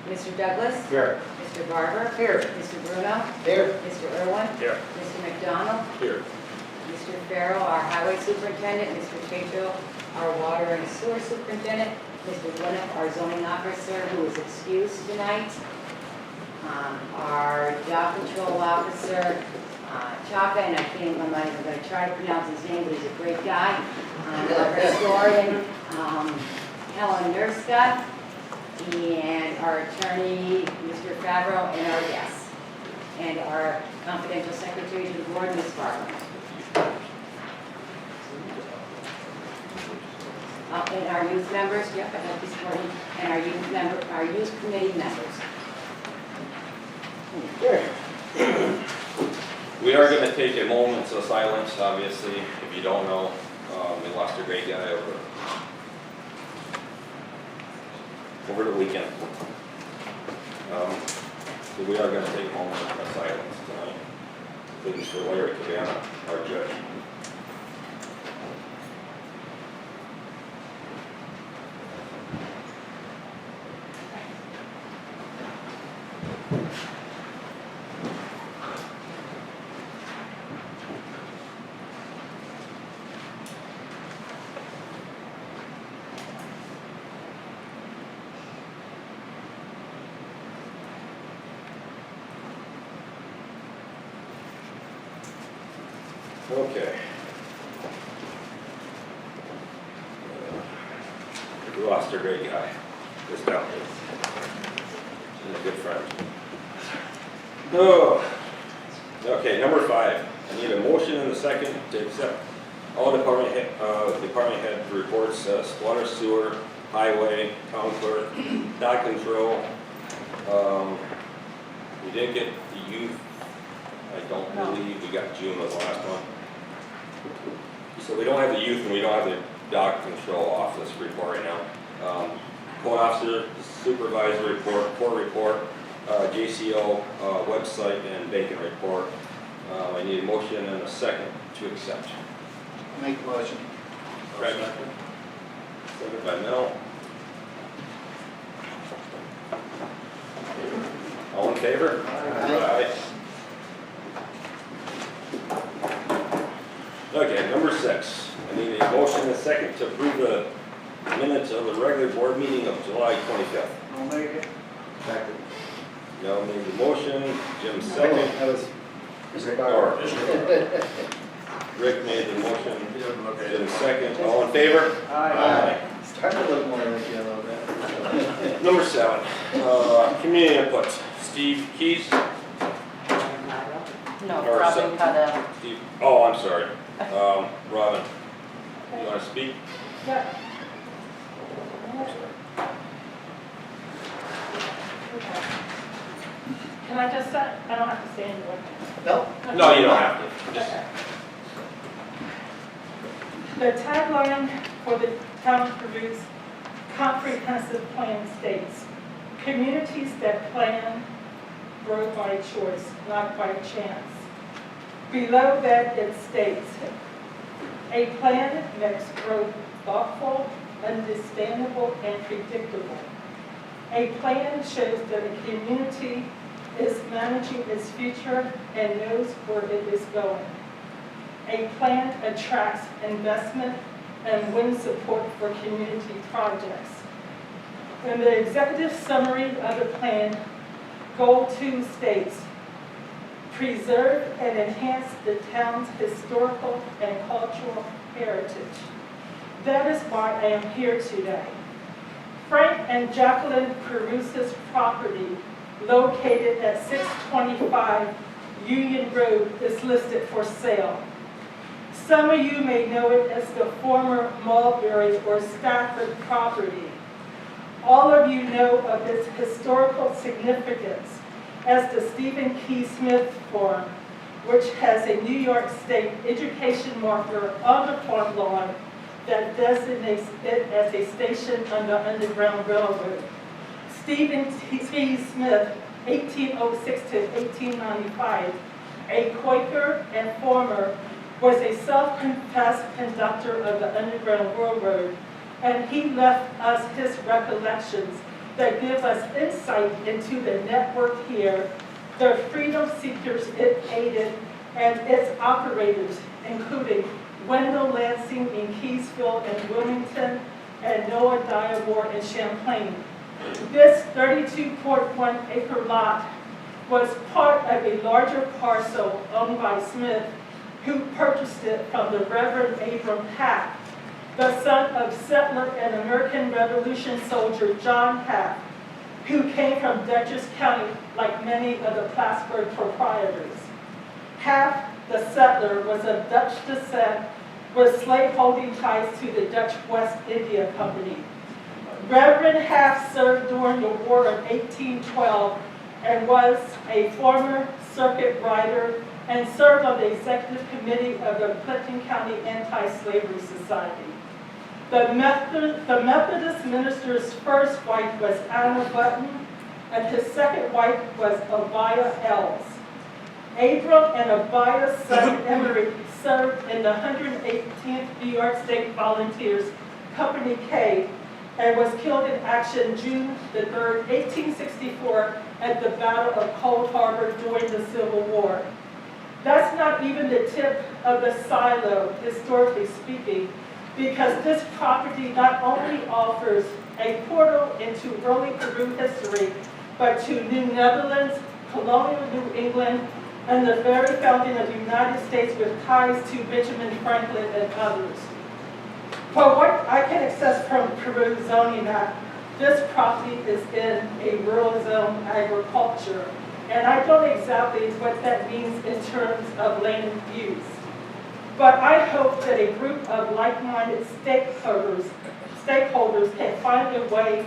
Mr. Douglas? Here. Mr. Barber? Here. Mr. Bruno? Here. Mr. Irwin? Here. Mr. McDonald? Here. Mr. Farrell, our highway superintendent, Mr. Tatro, our water and sewer superintendent, Mr. Winniff, our zoning officer, who is excused tonight, our dog control officer, Chaka, and I'm not even going to try to pronounce his name, but he's a great guy, our historian, Helen Nurska, and our attorney, Mr. Favreau, and our guests, and our confidential secretary to the board, Ms. Farber. And our youth members, yep, I have this morning, and our youth committee members. We are going to take a moment of silence, obviously. If you don't know, we lost a great guy over the weekend. So we are going to take a moment of silence tonight. Please for Larry Cabana, our judge. Okay. We lost a great guy. This down here. He's a good friend. Oh. Okay, number 5. I need a motion and a second to accept all department head reports, water, sewer, highway, town clerk, dog control. We didn't get the youth. I don't believe we got June was the last one. So we don't have the youth and we don't have the dog control office report right now. Code officer, supervisor report, court report, JCO website and vacant report. I need a motion and a second to accept. Make the motion. Craig. Second by Mel. All in favor? Aye. Okay, number 6. I need a motion and a second to approve the minutes of the regular board meeting of July 25th. I'll make it. Second. Mel made the motion, Jim second. That was Mr. Or Barber. Rick made the motion, Jim second. All in favor? Aye. Starting to look more like you a little bit. Number 7, community input. Steve Keys. No, Or Robin Cudell. Steve. Oh, I'm sorry. Robin, you want to speak? Yeah. Can I just say, I don't have to say anything. Nope. No, you don't have to. Just, Okay. The tagline for the town of Peru's comprehensive plan states, communities that plan grow by choice, not by chance. Below that it states, a plan makes growth thoughtful, understandable, and predictable. A plan shows that a community is managing its future and knows where it is going. A plan attracts investment and wins support for community projects. In the executive summary of the plan, Goal 2 states, preserve and enhance the town's historical and cultural heritage. That is why I am here today. Frank and Jacqueline Carusa's property, located at 625 Union Road, is listed for sale. Some of you may know it as the former Mulberry or Stafford property. All of you know of its historical significance as the Stephen Key Smith Farm, which has a New York State education marker on the front lawn that designates it as a station on the Underground Railroad. Stephen T. Smith, 1806 to 1895, a Quaker and farmer, was a self-confessed conductor of the Underground Railroad, and he left us his recollections that give us insight into the network here, the freedom seekers it aided, and its operators, including Wendell Lansing in Keysville and Wilmington, and Noah Diabor in Champlain. This 32.1 acre lot was part of a larger parcel owned by Smith, who purchased it from the Reverend Abram Hack, the son of settler and American Revolution soldier John Hack, who came from Dutchess County like many of the Plattsburgh proprietors. Hack, the settler, was of Dutch descent with slaveholding ties to the Dutch West India Company. Reverend Hack served during the War of 1812 and was a former circuit rider and served on the executive committee of the Clinton County Anti-Slavery Society. The Methodist minister's first wife was Anna Button, and his second wife was Abiah Ells. Abram and Abiah's son Emery served in the 118th New York State Volunteers, Company K, and was killed in action June the 3rd, 1864, at the Battle of Cold Harbor during the Civil War. That's not even the tip of the silo, historically speaking, because this property not only offers a portal into early Peru history, but to New Netherlands, colonial New England, and the very founding of the United States with ties to Benjamin Franklin and others. For what I can access from Peru zoning map, this property is in a rural zone agriculture, and I don't exactly what that means in terms of land use. But I hope that a group of like-minded stakeholders can find a way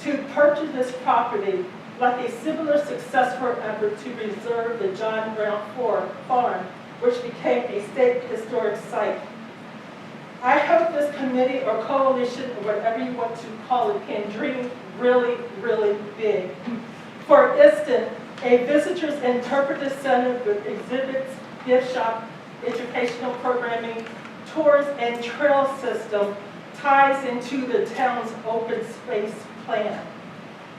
to purchase this property like a similar successful effort to preserve the John Brown Farm, which became a state historic site. I hope this committee or coalition, or whatever you want to call it, can dream really, really big. For instance, a visitors interpretive center with exhibits, gift shop, educational programming, tours, and trail system ties into the town's open space plan.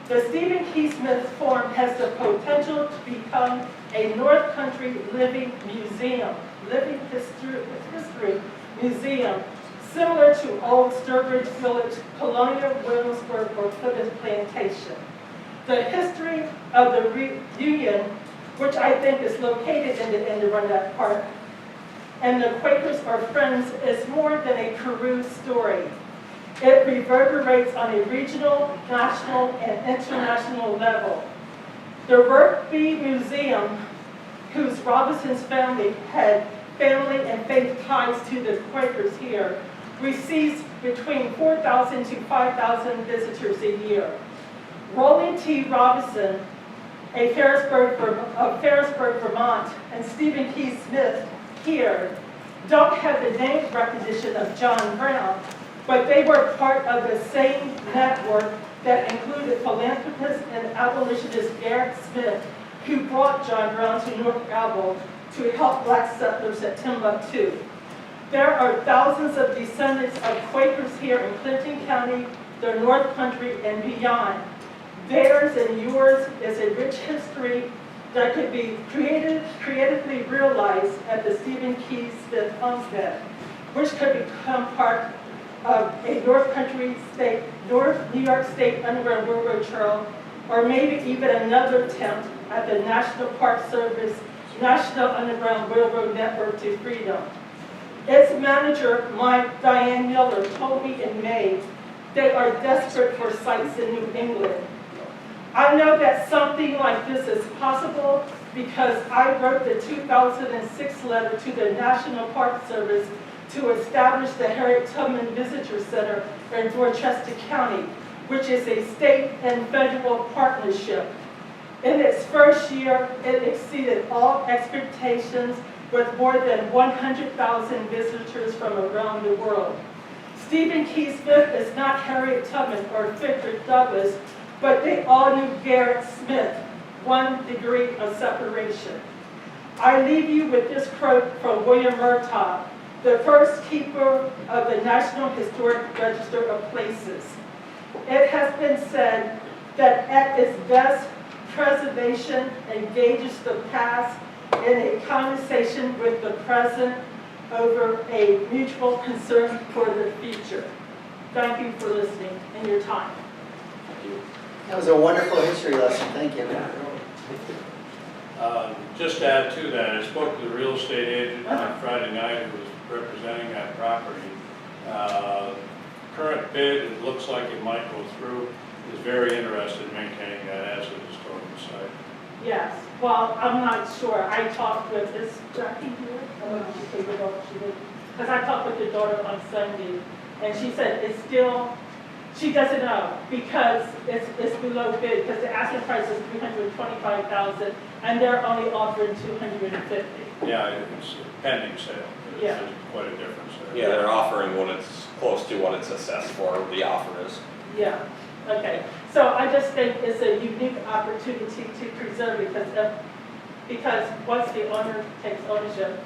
The Stephen Key Smith Farm has the potential to become a North Country living museum, living history museum, similar to Old Sturbridge Village, Colonial Williamsburg, or Plymouth Plantation. The history of the Union, which I think is located in the Indirondack Park, and the Quakers are friends, is more than a Peru story. It reverberates on a regional, national, and international level. The Workbee Museum, whose Robinson's family had family and faith ties to the Quakers here, receives between 4,000 to 5,000 visitors a year. Rolling T. Robinson, of Ferrisburg, Vermont, and Stephen Key Smith here don't have the name recognition of John Brown, but they were part of the same network that included philanthropist and abolitionist Garrett Smith, who brought John Brown to North Elbow to help black settlers at Timbuktu. There are thousands of descendants of Quakers here in Clinton County, the North Country, and beyond. Theirs and yours is a rich history that could be creatively realized at the Stephen Key Smith homestead, which could become part of a North New York State Underground Railroad Trail, or maybe even another attempt at the National Park Service National Underground Railroad Network to Freedom. Its manager, Diane Miller, told me in May they are desperate for sites in New England. I know that something like this is possible because I wrote the 2006 letter to the National Park Service to establish the Harriet Tubman Visitor Center in Dorchester County, which is a state and federal partnership. In its first year, it exceeded all expectations with more than 100,000 visitors from around the world. Stephen Key Smith is not Harriet Tubman or Frederick Douglass, but they all knew Garrett Smith, 1 degree of separation. I leave you with this quote from William Murtaugh, the first keeper of the National Historic Register of Places. It has been said, that at its best, preservation engages the past in a conversation with the present over a mutual concern for the future. Thank you for listening and your time. That was a wonderful history lesson, thank you. Just to add to that, I spoke to the real estate agent on Friday night who was representing that property. Current bid, it looks like it might go through, is very interested in maintaining that as a historical site. Yes, well, I'm not sure. I talked with, is Jackie here? I don't know if she figured out what she did. Because I talked with your daughter on Sunday, and she said it's still, she doesn't know because it's below bid, because the asking price is $325,000, and they're only offering $250,000. Yeah, it's a pending sale. Yeah. There's quite a difference there. Yeah, they're offering what it's close to what it's assessed for, the offer is. Yeah, okay. So I just think it's a unique opportunity to preserve it because once the owner takes ownership,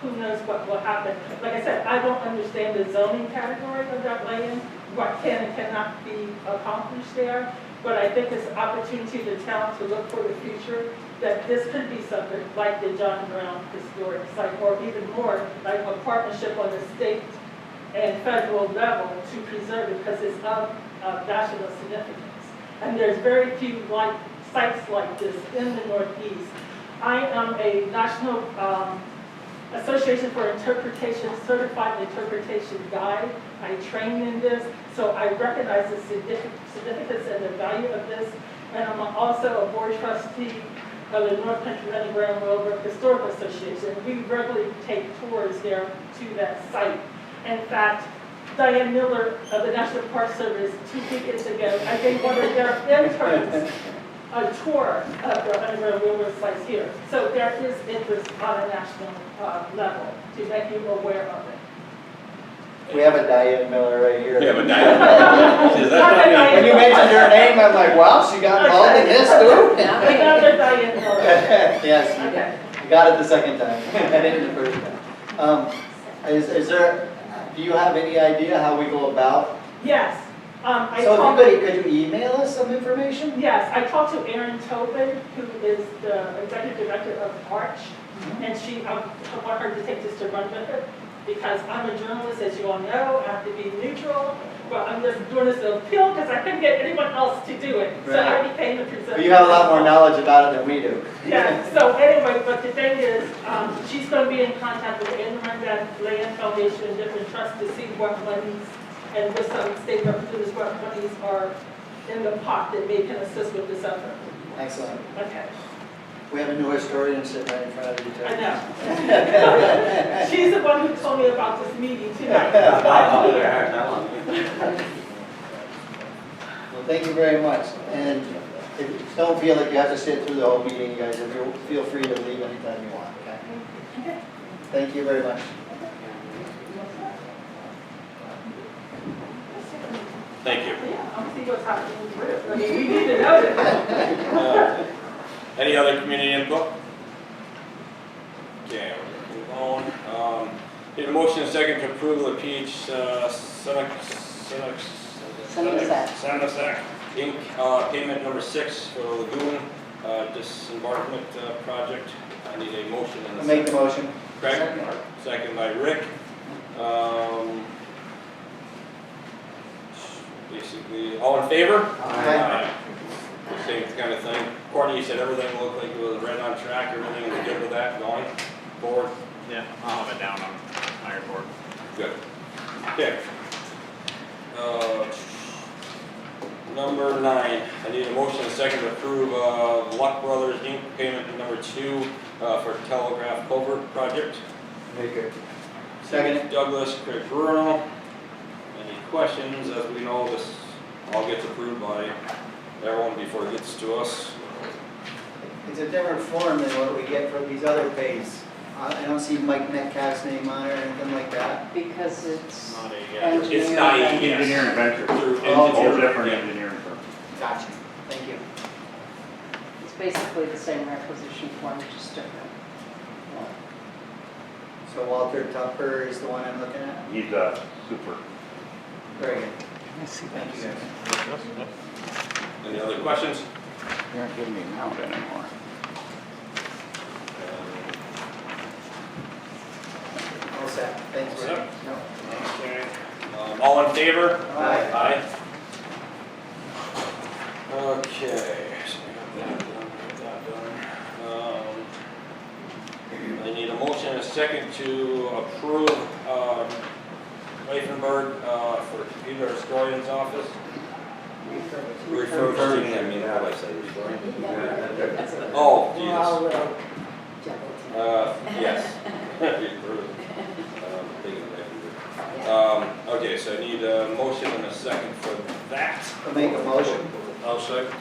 who knows what will happen. Like I said, I don't understand the zoning category of that land, what can and cannot be accomplished there, but I think it's an opportunity to the town to look for the future, that this could be something like the John Brown Historic Site, or even more, like a partnership on the state and federal level to preserve it, because it's of national significance. And there's very few sites like this in the Northeast. I am a National Association for Interpretation Certified Interpretation Guide. I trained in this, so I recognize the significance and the value of this. And I'm also a board trustee of the North Country Underground Railroad Historical Association. We regularly take tours there to that site. In fact, Diane Miller of the National Park Service 2 weekends ago, I gave one of their interns a tour of the Underground Railroad sites here. So there is interest on a national level to make you aware of it. We have a Diane Miller right here. We have a dialogue. Is that not When you mentioned her name, I'm like, wow, she got involved in this too? Another Diane Miller. Yes, Okay. you got it the second time, I didn't the first time. Is there, do you have any idea how we go about? Yes. I So talked- if you could you email us some information? Yes, I talked to Erin Tobin, who is the executive director of Arch, and I want her to take this to run with it, because I'm a journalist, as you all know, I have to be neutral, but I'm just doing this to appeal because I couldn't get anyone else to do it, so I Right. became the presenter. But you have a lot more knowledge about it than we do. Yeah, so anyway, but the thing is, she's going to be in contact with the Inland Land Foundation and different trusts to see what monies, and with some state representatives, what monies are in the pot that they can assist with this effort. Excellent. Okay, We have a new historian sitting right in front of you. I Ted. know. She's the one who told me about this meeting tonight. Well, thank you very much. And if you don't feel like you have to sit through the whole meeting, you guys, feel free to leave anytime you want, okay? Thank you very much. Thank you. Yeah, I'll see what's happening with Rick. I mean, we need to know that. Any other community input? Okay, we'll move on. Need a motion and a second to approve the PH Senesac Inc. Payment number 6 for the Lagoon disembarkment project. I need a motion and a I'll make the second. motion. Craig? Second by Rick. Basically, all in favor? Aye. The same kind of thing. Courtney, you said everything looked like it was right on track, everything was good with that going forward? Yeah, I'll have it down on my report. Good. Okay. Number 9, I need a motion and a second to approve Luck Brothers Inc. payment number 2 for Telegraph Culvert project. Make it. Second. Douglas, Craig Bruno. Any questions? As we know, this all gets approved by everyone before it gets to us. It's a different form than what we get from these other pays. I don't see Mike Metcalf's name on it or anything like that. Because it's Not a, It's not a engineering venture. Through Oh, Whole engineering, different yeah. engineering firm. Gotcha. Thank you. It's basically the same requisition form, just different. So Walter Tupper is the one I'm looking at? He's super. Very good. Thank you guys. Any other questions? You aren't giving me an out anymore. All set. Thanks. All set? No. Okay. All in favor? Aye. Aye. Okay, so we got that done. I need a motion and a second to approve, Reifenberg, for Peter Historian's office. Refurbishing, I mean, how do I say restoring? Oh, We're all Jesus. little juggled. Yes. Thinking of Reifenberg. Okay, so I need a motion and a second for that. I'll make a motion. I'll second.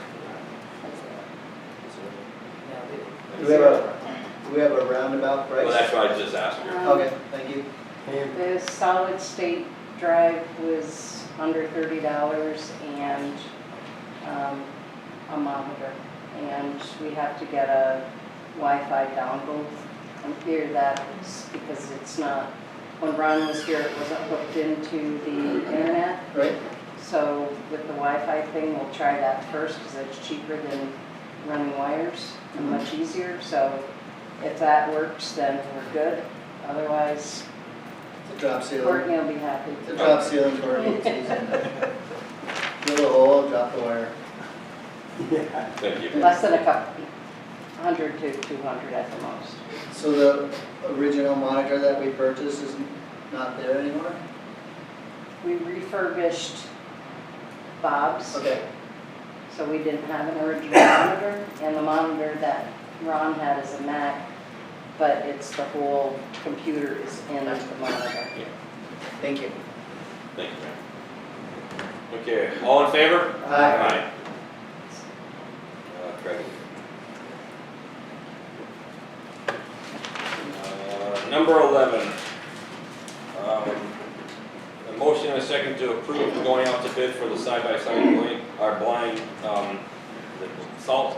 Do we have a roundabout price? Well, that's what I just asked her. Okay, thank you. The solid state drive was under $30 and a monitor. And we have to get a Wi-Fi dongle. I'm here that's because it's not, when Ron was here, it wasn't hooked into the internet. Right? So with the Wi-Fi thing, we'll try that first because it's cheaper than running wires and much easier. So if that works, then we're good. Otherwise, It's a drop ceiling. Courtney will be happy. It's a drop ceiling for me. It's easy. Drill a hole, drop the wire. Thank you. Less than a couple, 100 to 200 at the most. So the original monitor that we purchased is not there anymore? We refurbished Bob's, Okay, so we didn't have an original monitor. And the monitor that Ron had is a Mac, but it's the whole computer is in the monitor. thank you. Thank you, ma'am. Okay, all in favor? Aye. Craig. Number 11. A motion and a second to approve going out to bid for the side-by-side blind, the salt.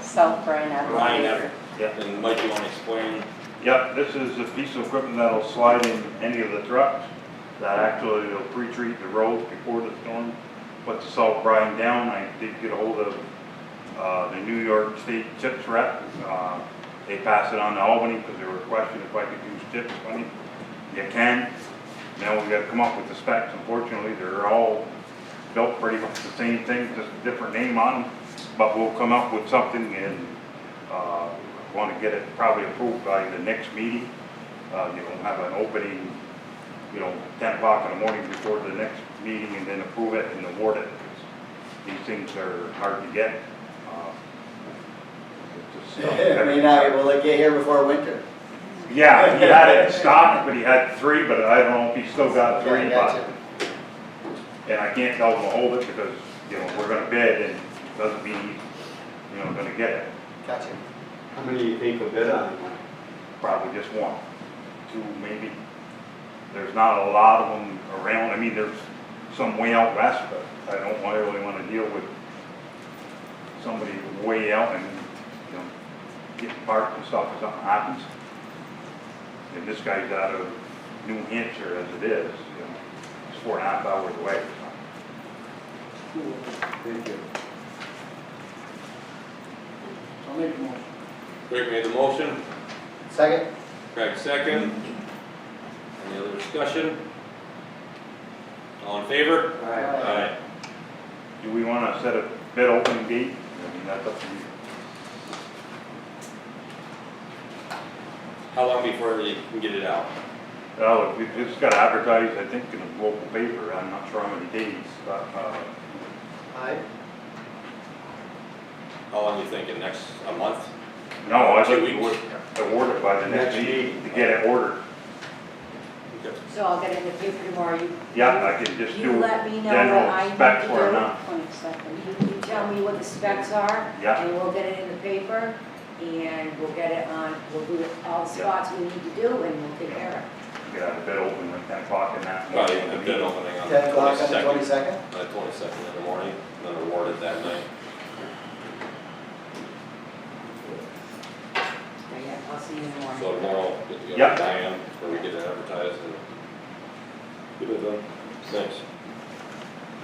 South Brine Brine Applicator. And Mike, you want to explain? Yep, this is a piece of equipment that'll slide in any of the trucks that actually will pre-treat the roads before the storm. Put the salt brine down. I did get a hold of the New York State chips rep. They passed it on to Albany because they were questioning if I could use chips on it. You can. Now we got to come up with the specs. Unfortunately, they're all built pretty much the same thing, just a different name on them. But we'll come up with something and want to get it probably approved by the next meeting. Have an opening, 10 o'clock in the morning before the next meeting and then approve it and award it. These things are hard to get. I mean, will it get here before winter? Yeah, he had it in stock, but he had 3, but I don't know if he's still got 3. Yeah, I gotcha. And I can't tell him to hold it because, we're gonna bid and it doesn't mean he's, gonna get it. Gotcha. How many do you think will bid on it? Probably just 1, 2 maybe. There's not a lot of them around. I mean, there's some way out west, but I don't really want to deal with somebody way out and, getting parked and stuff if something happens. And this guy's out of New Hampshire as it is, it's 4.5 hours away or something. Thank you. I'll make a motion. Greg made the motion. Second? Craig second. Any other discussion? All in favor? Aye. Do we want to set a bid opening date? I mean, that's up to you. How long before you can get it out? Well, we just got advertised, I think, in a local paper. I'm not sure how many days, but, Aye. How long you thinking, a month? no, I 2 think we weeks. would award it by the next meeting to get it ordered. Okay. So I'll get it in the paper tomorrow. Yeah, I can just You do let me know what I general need specs to for it do. now. 22nd. You tell me what the specs are. Yeah. And we'll get it in the paper, and we'll get it on, we'll do all the spots we need to do, and we'll take care of it. Get out of bid open at 10 o'clock in that. Probably a bid opening on the 10 o'clock on the 22nd. 22nd? On the 22nd in the morning, and then award it that night. Yeah, I'll see you in the morning. So tomorrow, get together Yeah. with Diane, where we get it advertised and get it done. Thanks.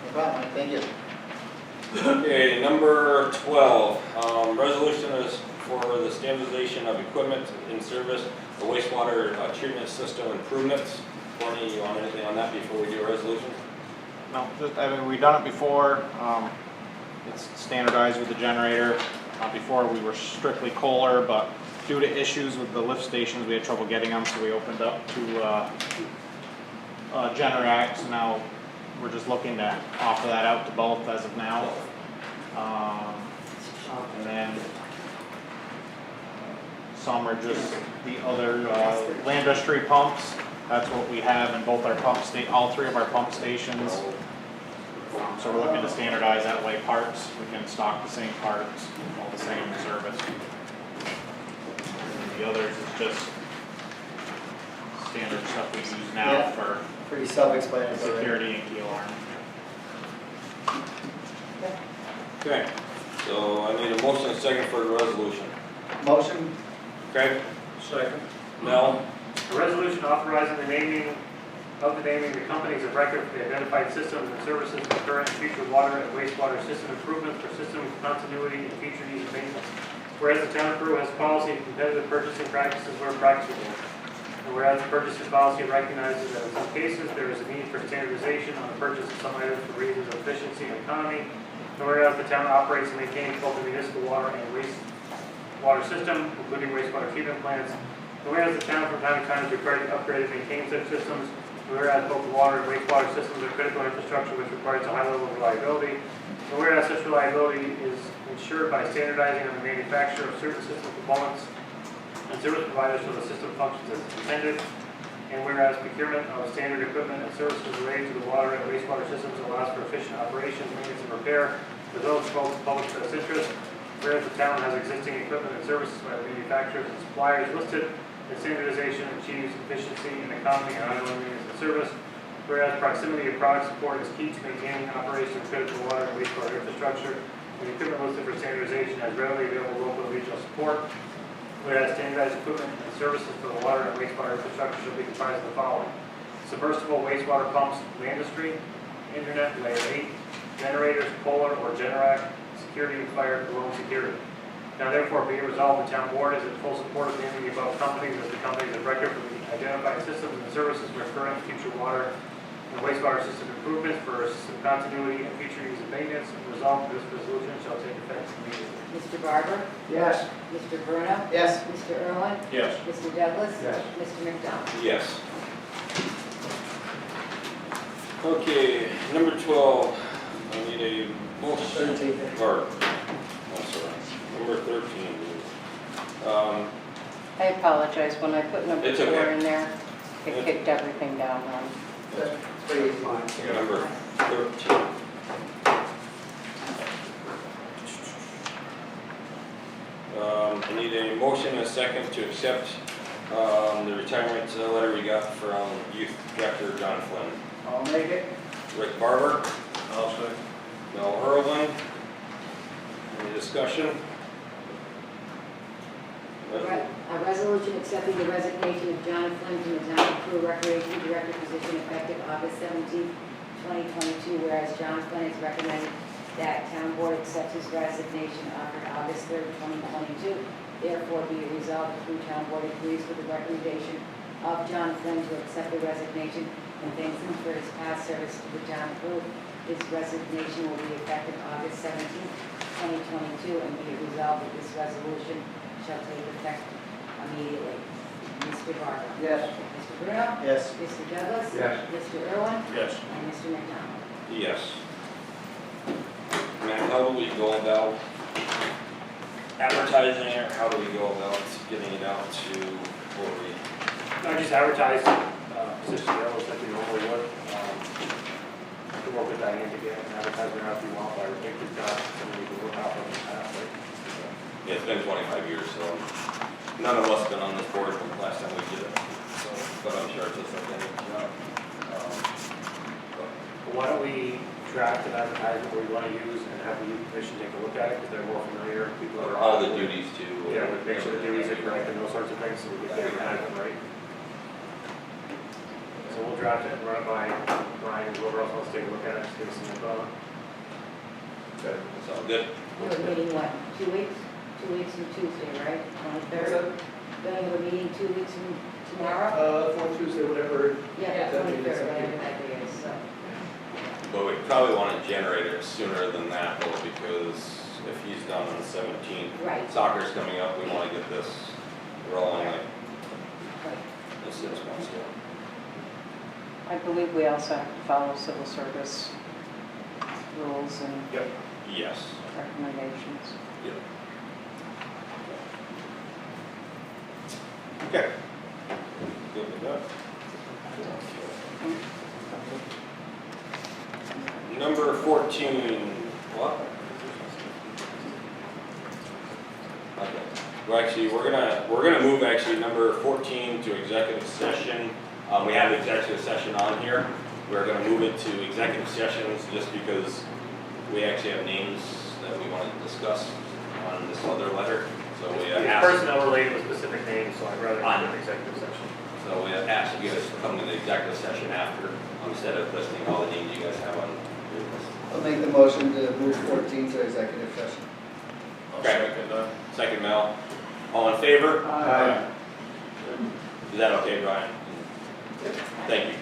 No problem, thank you. Okay, number 12, resolution is for the standardization of equipment in service, the wastewater treatment system improvements. Courtney, you want anything on that before we do a resolution? No, just, I mean, we've done it before. It's standardized with the generator. Before we were strictly Kohler, but due to issues with the lift stations, we had trouble getting them, so we opened up to Generac. So now we're just looking to offer that out to both as of now. And then some are just the other Landustry pumps. That's what we have in both our all three of our pump stations. So we're looking to standardize that way parts. We can stock the same parts, all the same service. And the others is just standard stuff we use now Yeah. for Pretty self-explanatory. security and key alarm. Okay, so I need a motion and a second for the resolution. Motion? Craig? Second. Mel? A resolution authorizing the naming the companies of record for the identified systems and services for current and future water and wastewater system improvements for system continuity and future use and maintenance. Whereas the town of Peru has policy of competitive purchasing practices where practicable. And whereas the purchasing policy recognizes that in some cases there is a need for standardization on the purchase of some items for reasons of efficiency and economy. And whereas the town operates and maintains both the municipal water and wastewater system, including wastewater treatment plants. And whereas the town from time to time is required to upgrade and maintain such systems. Whereas both the water and wastewater systems are critical infrastructure which requires a high level of reliability. And whereas such reliability is ensured by standardizing on the manufacture of certain system components and service providers so the system functions as intended. And whereas procurement of standard equipment and services related to the water and wastewater systems allows for efficient operations, maintenance, and repair, as well as both public best interest. Whereas the town has existing equipment and services by the manufacturers and suppliers listed, and standardization achieves efficiency and economy and ongoing maintenance and service. Whereas proximity of product support is key to maintaining operation of critical water and wastewater infrastructure, and the equipment listed for standardization has readily available local and regional support. Whereas standardized equipment and services for the water and wastewater infrastructure should be comprised of the following: submersible wastewater pumps, Landustry, internet, layer 8, generators, Kohler or Generac, security and fire, alone security. Now therefore be it resolved, the town board is in full support of naming the above companies as the companies of record for the identified systems and services for current and future water and wastewater system improvements for system continuity and future use and maintenance. And resolved, this resolution shall take effect immediately. Mr. Barber? Yes. Mr. Bruno? Yes. Mr. Irwin? Yes. Mr. Douglas? Yes. Mr. McDonald? Yes. Okay, number 12, I need a motion. 13. Or, oh, sorry, number 13. I apologize, when I put number It's 4 okay. in there, it kicked everything down on. That's pretty easy. Number 13. I need a motion and a second to accept the retirement letter we got from Youth Director John Flynn. I'll make it. Rick Barber, I'll second. Mel Irwin. Any discussion? A resolution accepting the resignation of John Flynn from the Town of Peru Recreation Director position effective August 17, 2022, whereas John Flynn has recommended that Town Board accepts his resignation offered August 3, 2022. Therefore, be it resolved, the Peru Town Board agrees with the recommendation of John Flynn to accept the resignation and thanks him for his past service to the Town of Peru. His resignation will be effective August 17, 2022, and be it resolved that this resolution shall take effect immediately. Mr. Barber? Yes. Mr. Bruno? Yes. Mr. Douglas? Yes. Mr. Irwin? Yes. And Mr. McDonald? Yes. Matt, how do we go about advertising it? How do we go about getting it out to where we? I just advertised position levels like we normally would. To work with Diane to get an advertisement out if you want, but I think we've got something we can work out from the past, right? Yeah, it's been 25 years, so none of us have been on this board from the last time we did it. So, but I'm sure it's just like any job. Why don't we draft an advertisement where we want to use and have the youth commission take a look at it because they're more familiar, people that are. All the duties too. Yeah, but make sure the duties are correct and those sorts of things so we can advertise them right. So we'll draft it and run it by Brine and whoever else wants to take a look at it, just give us some info. Okay. So, good. We're meeting, what, 2 weeks? 2 weeks from Tuesday, right? 23rd? Gonna have a meeting 2 weeks from tomorrow? Fourth Tuesday, whatever. Yeah, that 23rd, meeting is. whatever that day is, so. But we probably want to generate it sooner than that though, because if he's done on the 17th, Right, soccer's coming up, we want to get this rolling like right. as soon as possible. I believe we also have to follow civil service rules and Yes. recommendations. Yep. Okay. Good with that. Number 14, what? Okay. Well, actually, we're gonna move actually number 14 to executive session. We have executive session on here. We're gonna move it to executive sessions just because we actually have names that we want to discuss on this other letter. So we It's asked, personnel related with specific names, so I'd rather do an executive session. so we asked you guys to come to the executive session after, instead of listing all the names you guys have on your list. I'll make the motion to move 14 to executive session. Okay. Second, Mel. All in favor? Aye. Is that okay, Brian? Thank you.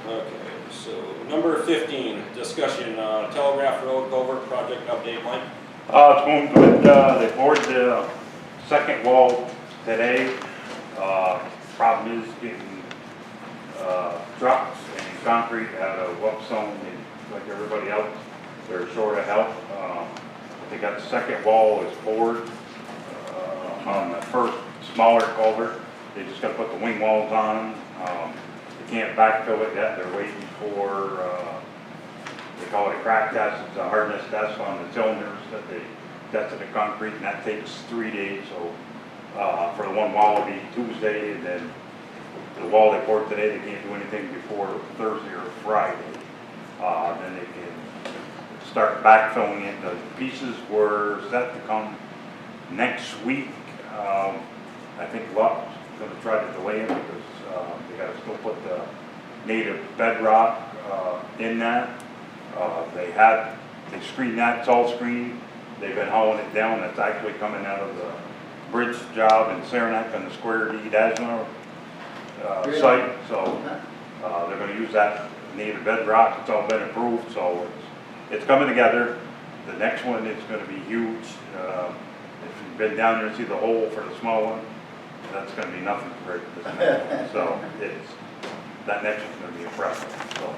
Okay, so number 15, discussion Telegraph Road Culvert project update, Mike. It's going good, they poured the second wall today. Problem is getting, trucks and concrete out of Whetstone, and like everybody else, they're short of help. They got the second wall is poured, on the first smaller culvert. They just gotta put the wing walls on. They can't backfill it yet, they're waiting for, they call it a crack test, it's a hardness test on the cylinders that they tested the concrete, and that takes 3 days. So for the one wall it'll be Tuesday, and then the wall they poured today, they can't do anything before Thursday or Friday. Then they can start backfilling it. The pieces were set to come next week. I think Luck's gonna try to delay it because they gotta still put the native bedrock in that. They screened that, it's all screened. They've been hauling it down. That's actually coming out of the bridge job in Senesac on the Square D Dasma site. So they're gonna use that native bedrock. It's all been approved, so it's coming together. The next one is gonna be huge. If you've been down there and see the hole for the small one, that's gonna be nothing compared to this next one. So that next one's gonna be impressive, so.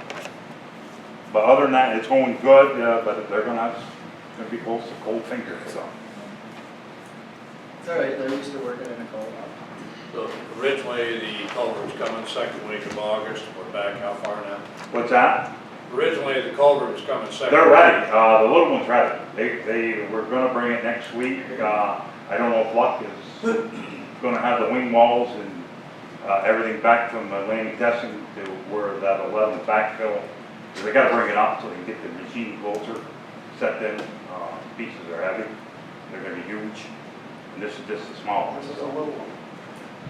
But other than that, it's going good, but they're gonna be close to cold fingers, so. It's all right, they're used to working in a cold. So originally, the culvert was coming second week of August, we're back how far now? What's that? Originally, the culvert was coming second. They're ready, the little one's ready. They were gonna bring it next week. I don't know if Luck is gonna have the wing walls and everything back from the landing testing to where that 11 backfill. So they gotta bring it up so they can get the machine closer, set them. Pieces are heavy, they're gonna be huge. And this is just a small one. This is a little one.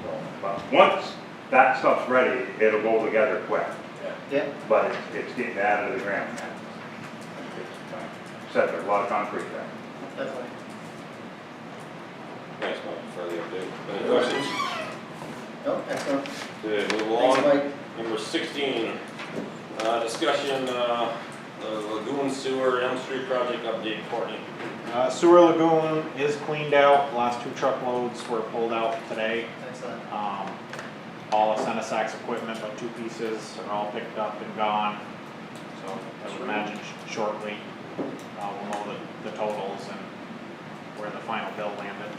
So, but once that stuff's ready, it'll go together quick. Yeah. But it's getting out of the ground now. Said there's a lot of concrete there. Definitely. Thanks, Mike, for the update. Any questions? No, excellent. Good, move Thanks, along. Mike. Number 16, discussion Lagoon Sewer Elm Street project update, Courtney. Sewer Lagoon is cleaned out. Last 2 truckloads were pulled out today. Excellent. All of Senesac's equipment, but 2 pieces are all picked up and gone. So I would imagine shortly we'll know the totals and where the final bill landed.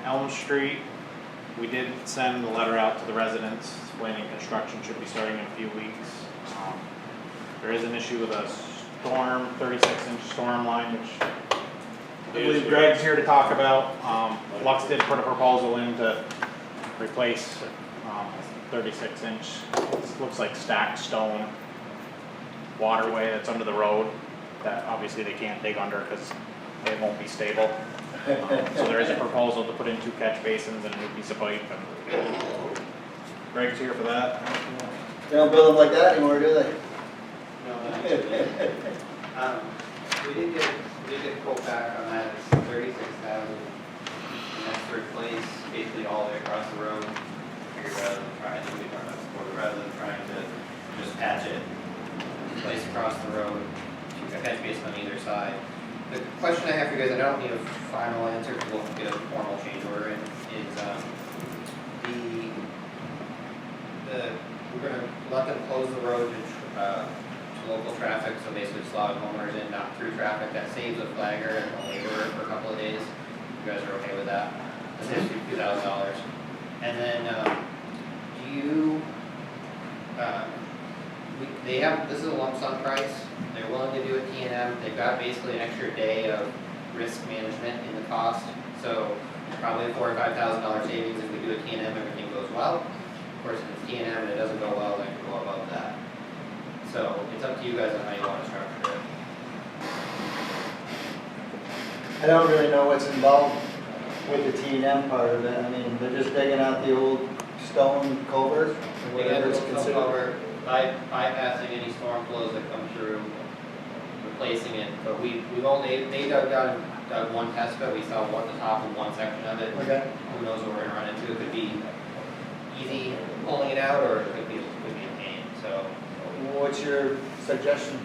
Elm Street, we did send a letter out to the residents explaining construction should be starting in a few weeks. There is an issue with a storm, 36-inch storm line, which I believe Greg's here to talk about. Lux did put a proposal in to replace 36-inch, looks like stacked stone waterway that's under the road that obviously they can't dig under because it won't be stable. So there is a proposal to put in 2 catch basins and a new piece of pipe, and Greg's here for that. They don't build them like that anymore, do they? We did get a quote back on that, it's 36,000. And that's to replace basically all the way across the road. Figured rather than trying, I think we talked about this before, but rather than trying to just patch it, place across the road, a catch basin on either side. The question I have for you guys, I don't need a final answer because we'll get a formal change order in, is we're gonna let them close the road to local traffic, so basically just allowing homeowners in, not through traffic. That saves a flagger and a laborer for a couple of days. You guys are okay with that? This is $2,000. And then, they have, this is a lump sum price. They're willing to do a T&M. They've got basically an extra day of risk management in the cost. So probably a $4,000 or $5,000 savings if we do a T&M, everything goes well. Of course, if it's T&M and it doesn't go well, then it can go above that. So it's up to you guys on how you want to structure it. I don't really know what's involved with the T&M part of it. I mean, they're just digging out the old stone culvert, or We have whatever a it's little considered. cover, bypassing any storm flows that come through, replacing it. But we've only, they dug one test bed, we saw the top of one section of it. Okay. Who knows what we're gonna run into? It could be easy pulling it out, or it could be a pain. So, What's your suggestion?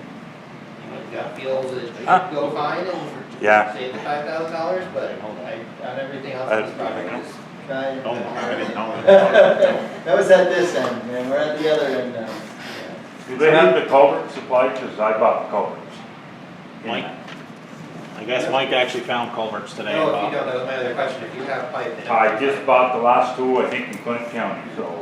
you got feels that it should go fine and Yeah. save the $5,000, but on everything else in this project is. Try. Oh, I didn't know. That was at this end, man. We're at the other end now. Do they have the culvert supplied? Because I bought the culverts. Mike? I guess Mike actually found culverts today. No, if Bob. you don't, that was my other question. If you have pipe, then. I just bought the last two, I think, in Clinton County, so,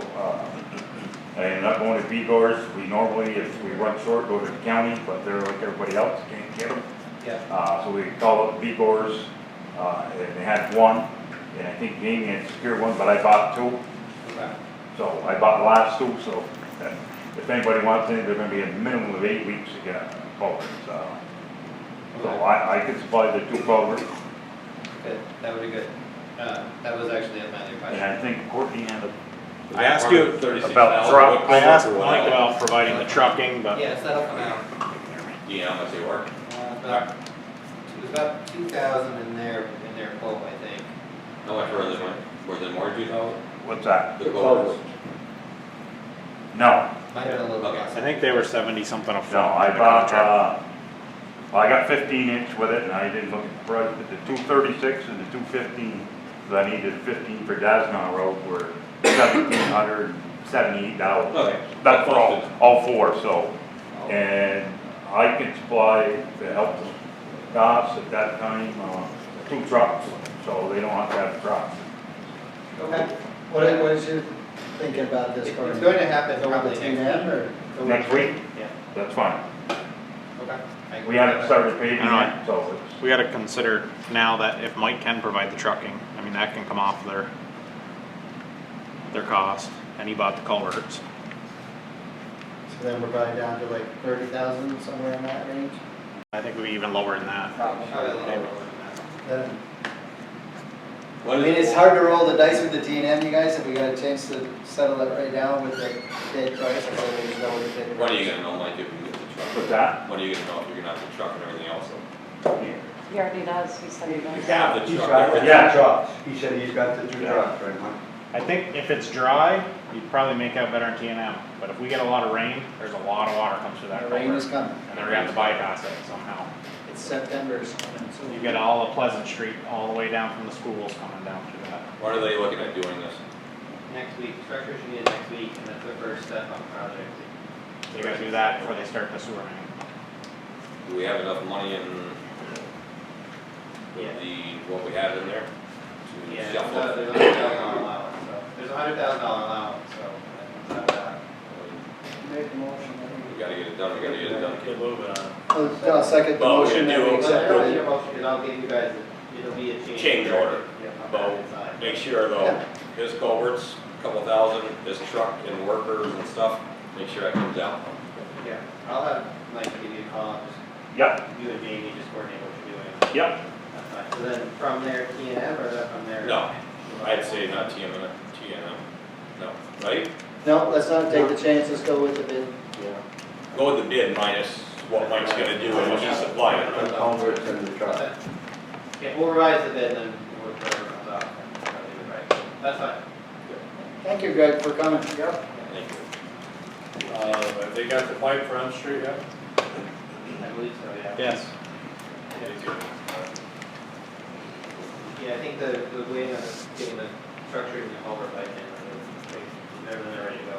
I ended up going to B-Doors. We normally, if we run short, go to the county, but they're like everybody else, can't get them. Yeah. So we called up B-Doors, and they had one, and I think Jamie had secured one, but I bought two. Okay. So I bought the last two, so if anybody wants it, they're gonna be a minimum of 8 weeks to get culverts. So I could supply the two culverts, Good, that would be good. That was actually my other and question. I think Courtney had a, I asked you about truck. I asked Mike about providing the trucking, but Yes, that'll come out. Yeah, how much they work? It was about 2,000 in their quote, I think. How much were they, more than 2,000? What's that? The culverts. No, Might have been a little bit less. I think they were 70 something a foot. no, I the bought, contract. well, I got 15-inch with it, and I didn't look at the price, but the 236 and the 215, so I needed 15 for Dasgon Road, were $1,778. Okay. That's for all four, so, and I can supply the help costs at that time, 2 trucks, so they don't have to have trucks. Okay. What is your thinking about this? It's going to happen Go with probably the next T&M week. or? Next week? Yeah. That's fine. Okay. We haven't started paving All right. yet, so it's, We gotta consider now that if Mike can provide the trucking, I mean, that can come off their cost, and he bought the culverts. So then we're probably down to like 30,000, somewhere in that range? I think we'd be even lower than that. Probably a little lower than that. I mean, it's hard to roll the dice with the T&M, you guys, if we got a chance to settle it right down with the bid price, I thought we just know what the bid. When are you gonna know, Mike, if you get the truck? what's that? When are you gonna know if you're gonna have the truck and everything else? He already does, he said he does. You have the He's truck. got the everything. Yeah. trucks. He said he's got the 2 trucks, right, Mike? I think if it's dry, you'd probably make out better in T&M, but if we get a lot of rain, there's a lot of water comes through that The rain is culvert. coming. And then we have to bypass it somehow. It's September, it's coming, so. You get all of Pleasant Street, all the way down from the schools coming down through that. When are they looking at doing this? Next week, structure should be in next week, and that's the first step on the project. They gotta do that before they start the sewer main. Do we have enough money in Yeah. what we have in there? Yeah, To there's shuffle a it? $100,000 allowance, so, there's a $100,000 allowance, so, that's not bad. Make the motion. We gotta get it done, we gotta get it done. Get moving on. I'll second the Well, we're motion gonna that we do- accept Well, I don't need it. a motion, because I'll give you guys, it'll be a Change order. Yeah, But on that side. make sure though, his culverts, a couple thousand, his truck and workers and stuff, make sure that comes out. Yeah, I'll have Mike give you a call, just, Yep, you and Jamie just coordinate what you're doing. yep. That's fine. So then, from there, T&M, or is that from there? No, I'd say not TM, no, right? No, let's not take the chance, let's go with the bid. Go with the bid minus what Mike's gonna do and what he's supplying. The culverts and the truck. Okay. Yeah, we'll revise the bid and then we'll work whatever comes out. That's fine. Thank you, Greg, for coming. Thank you. Have they got the pipe for Elm Street yet? I believe so, yeah. Yes. Yeah, I think the way that getting the structure and the culvert pipe in, they're ready to go.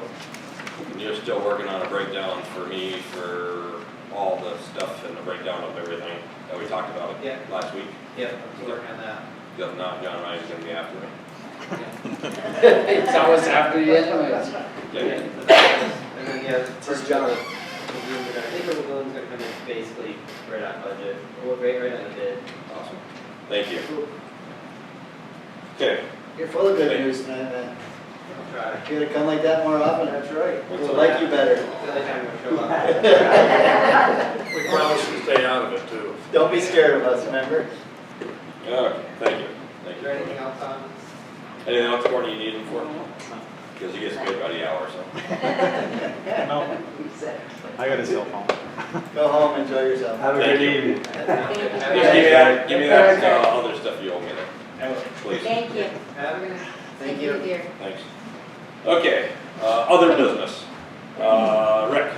And you're still working on a breakdown for me for all the stuff and the breakdown of everything that we talked about Yeah. last week. Yep, I'm working on that. If not, John Ryan's gonna be after me. It's always after you anyways. Yeah. And then, yeah, Just John. I think the lagoon's gonna come in basically right on budget, or right on the bid. Awesome. Thank you. Okay. You're full of good news tonight, man. I'll try. You gotta come like that more often. That's right. What's We'll up? like you better. It's the only time I'm gonna show up. We promise to stay out of it too. Don't be scared of us, remember? Okay, thank you. Thank Is you. there anything else on? Anything else, Courtney, you need him for? Because he gets paid by the hour, so. No, I got a cell phone. Go home, enjoy yourself. Have a Thank good you. evening. Just give me that other stuff you owe me there, please. Thank you. Have a good night. Thank you. Dear. Thanks. Okay, other business. Rick,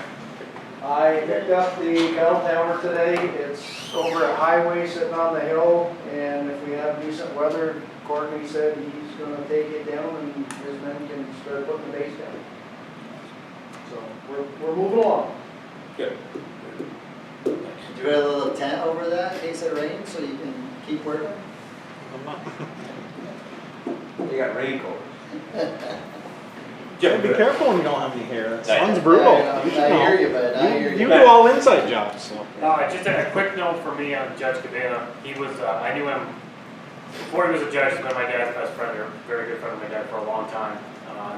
I picked up the kettle tower today. It's over at Highway sitting on the hill, and if we have decent weather, Courtney said he's gonna take it down and his men can start putting the base down. So we're moving along. good. Do you have a little tent over that in case it rains so you can keep working? You got raincoat. Jim, Be careful when you don't have any hair. That Right. sounds brutal. I You should hear know. you, but I hear You you. do all inside jobs, so. Just a quick note for me on Judge Cabana. He was, I knew him before he was a judge. He's been my dad's best friend, or a very good friend of my dad for a long time.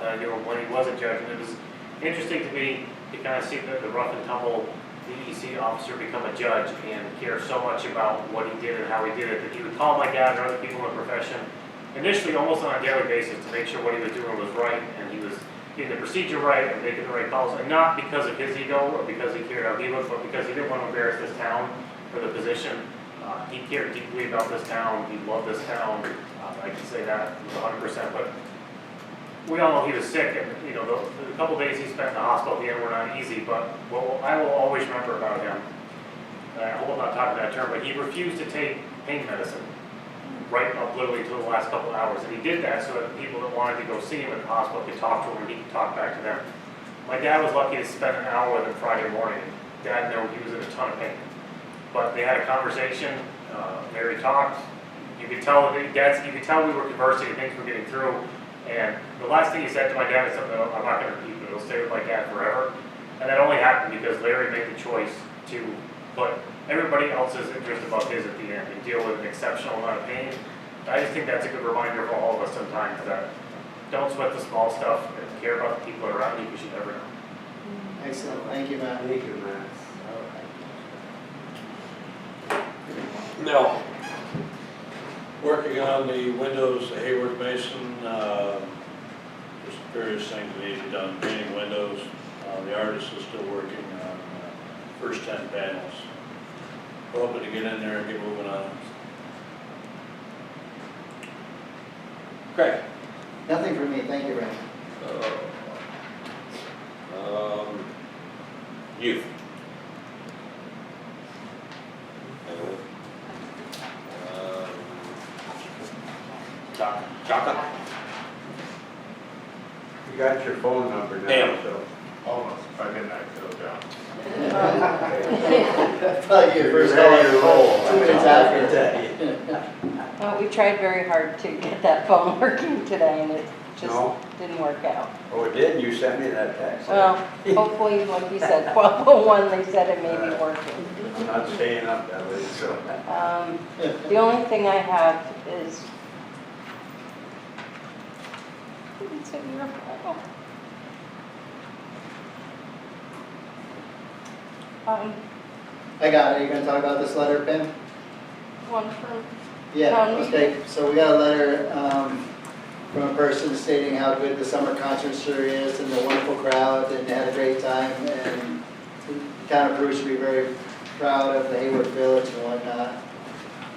And I knew him when he was a judge, and it was interesting to me to kind of see the rough and tumble DEC officer become a judge and care so much about what he did and how he did it, that he would call my dad and other people in the profession initially almost on a daily basis to make sure what he was doing was right, and he was getting the procedure right and making the right calls, and not because of his ego or because he cared how he looked, but because he didn't want to embarrass this town for the position. He cared deeply about this town. He loved this town. I can say that 100%. But we all know he was sick, and the couple days he spent in the hospital at the end were not easy. But what I will always remember about him, I hope I'm not talking that term, but he refused to take pain medicine right up literally to the last couple of hours. And he did that so that the people that wanted to go see him at the hospital could talk to him and he could talk back to them. My dad was lucky to spend an hour with him Friday morning. Dad knew he was in a ton of pain. But they had a conversation, Mary talked. You could tell we were conversing and things were getting through. And the last thing he said to my dad is something that I'm not going to repeat, but it'll stay with my dad forever. And that only happened because Larry made the choice to put everybody else's interest above his at the end and deal with an exceptional amount of pain. I just think that's a good reminder for all of us sometimes that don't sweat the small stuff and care about the people around you because you never know. Excellent, thank you, Matt. Thank you, man. Now, working on the windows, the Hayward Mason, just various things that need to be done, painting windows. The artist is still working on first 10 panels. We're hoping to get in there and get moving on it. Craig. Nothing for me, thank you, Ray. Youth. Chaka? You got your phone number now, Pam. so. Almost, I didn't actually go down. Probably your first Ready call, to roll. 2 minutes after. Well, we tried very hard to get that phone working today and it just No? didn't work out. Oh, it did? You sent me that text? Well, hopefully, like you said, 12:01, they said it may be working. I'm not staying up that late, so. The only thing I have is. It's in your file. I got it, you gonna talk about this letter, Pam? One from, Yeah, Town okay, so we got a letter from a person stating how good the summer concert sure is and the wonderful crowd and they had a great time and the town of Peru should be very proud of the Hayward Village and whatnot.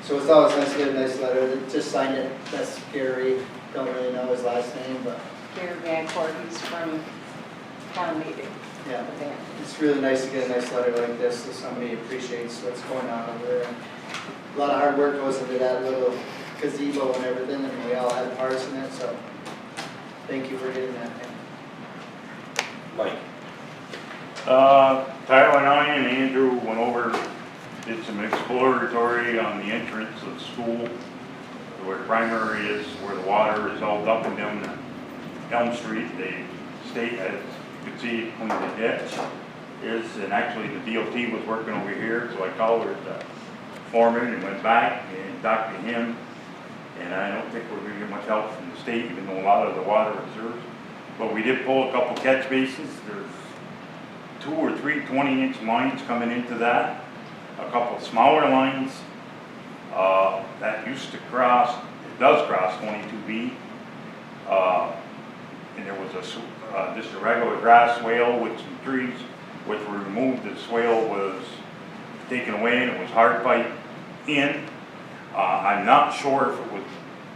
So it's always nice to get a nice letter. They just signed it, that's Gary, don't really know his last name, but Gary Van Court, he's from town meeting. yeah. It's really nice to get a nice letter like this, that somebody appreciates what's going on over there. A lot of hard work goes into that little gazebo and everything, and we all had parts in it, so thank you for getting that. Mike, Tyler and I and Andrew went over, did some exploratory on the entrance of the school, where the primary is, where the water is all up and down Elm Street. The state, as you can see, cleaned the ditch. And actually the DOT was working over here, so I called her the foreman and went back and talked to him. And I don't think we're gonna get much help from the state, even though a lot of the water reserves. But we did pull a couple catch basins. There's 2 or 3 20-inch lines coming into that. A couple smaller lines that used to cross, it does cross 22B. And there was just a regular grass swale with some trees, which were removed. The swale was taken away and it was hard pipe in. I'm not sure if it was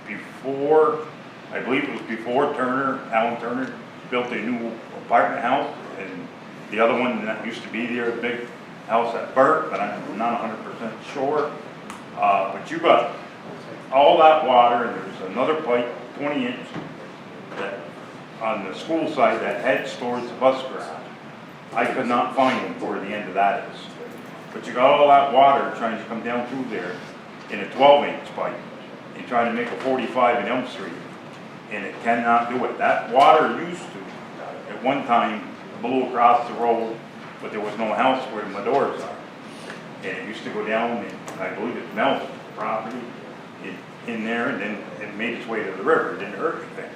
before, I believe it was before Alan Turner built a new apartment house, and the other one that used to be there, the big house at Burt, but I'm not 100% sure. But you got all that water, and there's another pipe, 20-inch, that on the school side that heads towards the bus garage. I could not find where the end of that is. But you got all that water trying to come down through there in a 12-inch pipe and trying to make a 45 in Elm Street, and it cannot do it. That water used to, at one time, blew across the road, but there was no house where my doors are. And it used to go down, and I believe it melted the property in there, and then it made its way to the river. It didn't hurt anything.